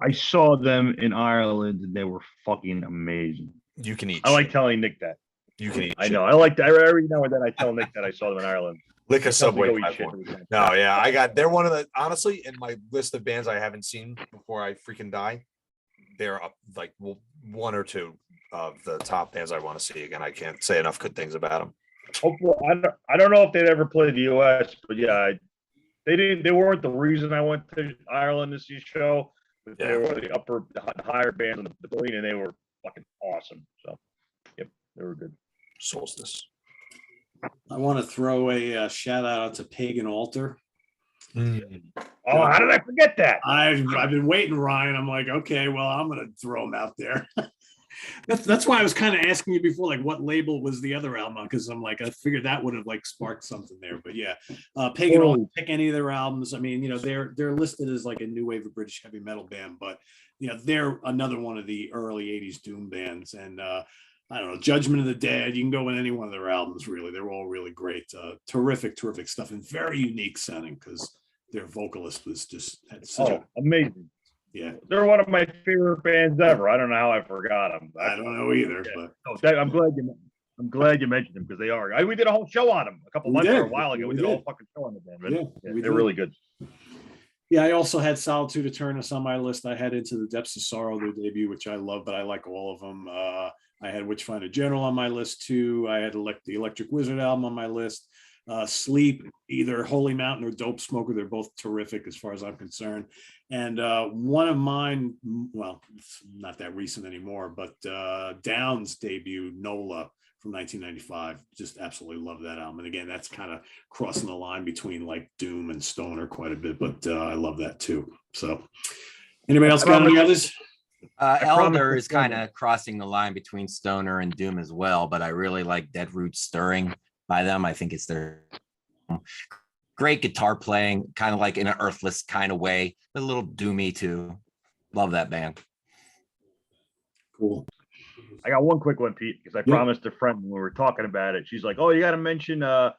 I saw them in Ireland and they were fucking amazing. You can eat. I like telling Nick that. You can eat. I know. I like that. Every now and then I tell Nick that I saw them in Ireland. Lick a Subway Go eat platform. shit. No, yeah, they're one of the, honestly, in my list of bands I haven't seen before I freaking die, they're up like 1 or 2 of the top bands I want to see again. I can't say enough good things about them. Hopefully, I don't know if they'd ever play the US, but yeah, they weren't the reason I went to Ireland to see a show. But they were the higher bands in the building, and they were fucking awesome. So, yep, they were good. Solstice. I want to throw a shout out to Pagan Altar. Oh, how did I forget that? I've been waiting, Ryan. I'm like, okay, well, I'm gonna throw them out there. That's why I was kind of asking you before, like, what label was the other album? Because I'm like, I figured that would have like sparked something there. But yeah, Pagan Altar, pick any of their albums. I mean, you know, they're listed as like a new wave of British heavy metal band, but you know, they're another one of the early '80s doom bands. And I don't know, Judgment of the Dead. You can go with any one of their albums. Really, they're all really great. Terrific stuff, and very unique sounding because their vocalist was just had such amazing. Yeah, they're one of my favorite bands ever. I don't know how I forgot them. I don't know either, but I'm glad you mentioned them because they are. We did a whole show on them a couple months or a while ago. We did a whole fucking show on the band. Yeah, they're really good. Yeah, I also had Solitude Eternus on my list. I had Into the Depths of Sorrow, their debut, which I love, but I like all of them. I had Witchfinder General on my list too. I had the Electric Wizard album on my list. Sleep, either Holy Mountain or Dope Smoker. They're both terrific as far as I'm concerned. And one of mine, well, it's not that recent anymore, but Down's debut, NOLA, from 1995. Just absolutely love that album. And again, that's kind of crossing the line between like doom and stoner quite a bit, but I love that too. So anybody else got any others? Elder is kind of crossing the line between stoner and doom as well, but I really like Dead Root Stirring by them. I think it's their great guitar playing, kind of like in an Earthless kind of way, but a little doomy too. Love that band. Cool. I got one quick one, Pete, because I promised a friend when we were talking about it. She's like, "Oh, you got to mention the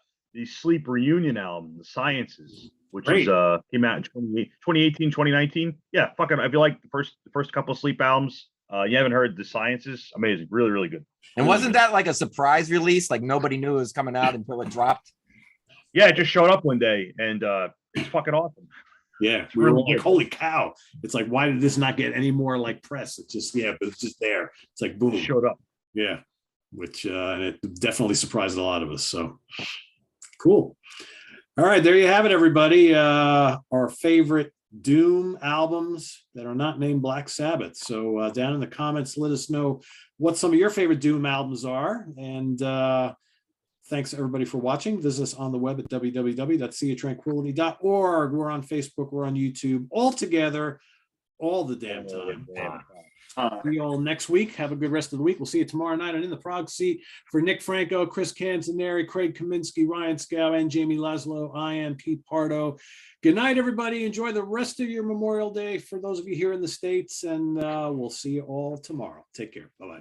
Sleep reunion album, The Sciences, which is came out in 2018, 2019. Yeah, fucking. If you like the first couple of Sleep albums, you haven't heard The Sciences, amazing, really, really good. And wasn't that like a surprise release? Like nobody knew it was coming out until it dropped. Yeah, it just showed up one day, and it's fucking awesome. Yeah, we were like, holy cow. It's like, why did this not get any more like press? It's just, but it's just there. It's like, boom. It showed up. Yeah, which, and it definitely surprised a lot of us. So cool. All right, there you have it, everybody. Our favorite doom albums that are not named Black Sabbath. So down in the comments, let us know what some of your favorite doom albums are. And thanks everybody for watching. Visit us on the web at www.seaoftranquility.org. We're on Facebook, we're on YouTube, all together, all the damn time. See you all next week. Have a good rest of the week. We'll see you tomorrow night on In the Prague Seat. For Nick Franco, Chris Canzaneri, Craig Kaminsky, Ryan Scow, and Jamie Laszlo, I am Pete Pardo. Good night, everybody. Enjoy the rest of your Memorial Day for those of you here in the States, and we'll see you all tomorrow. Take care. Bye-bye.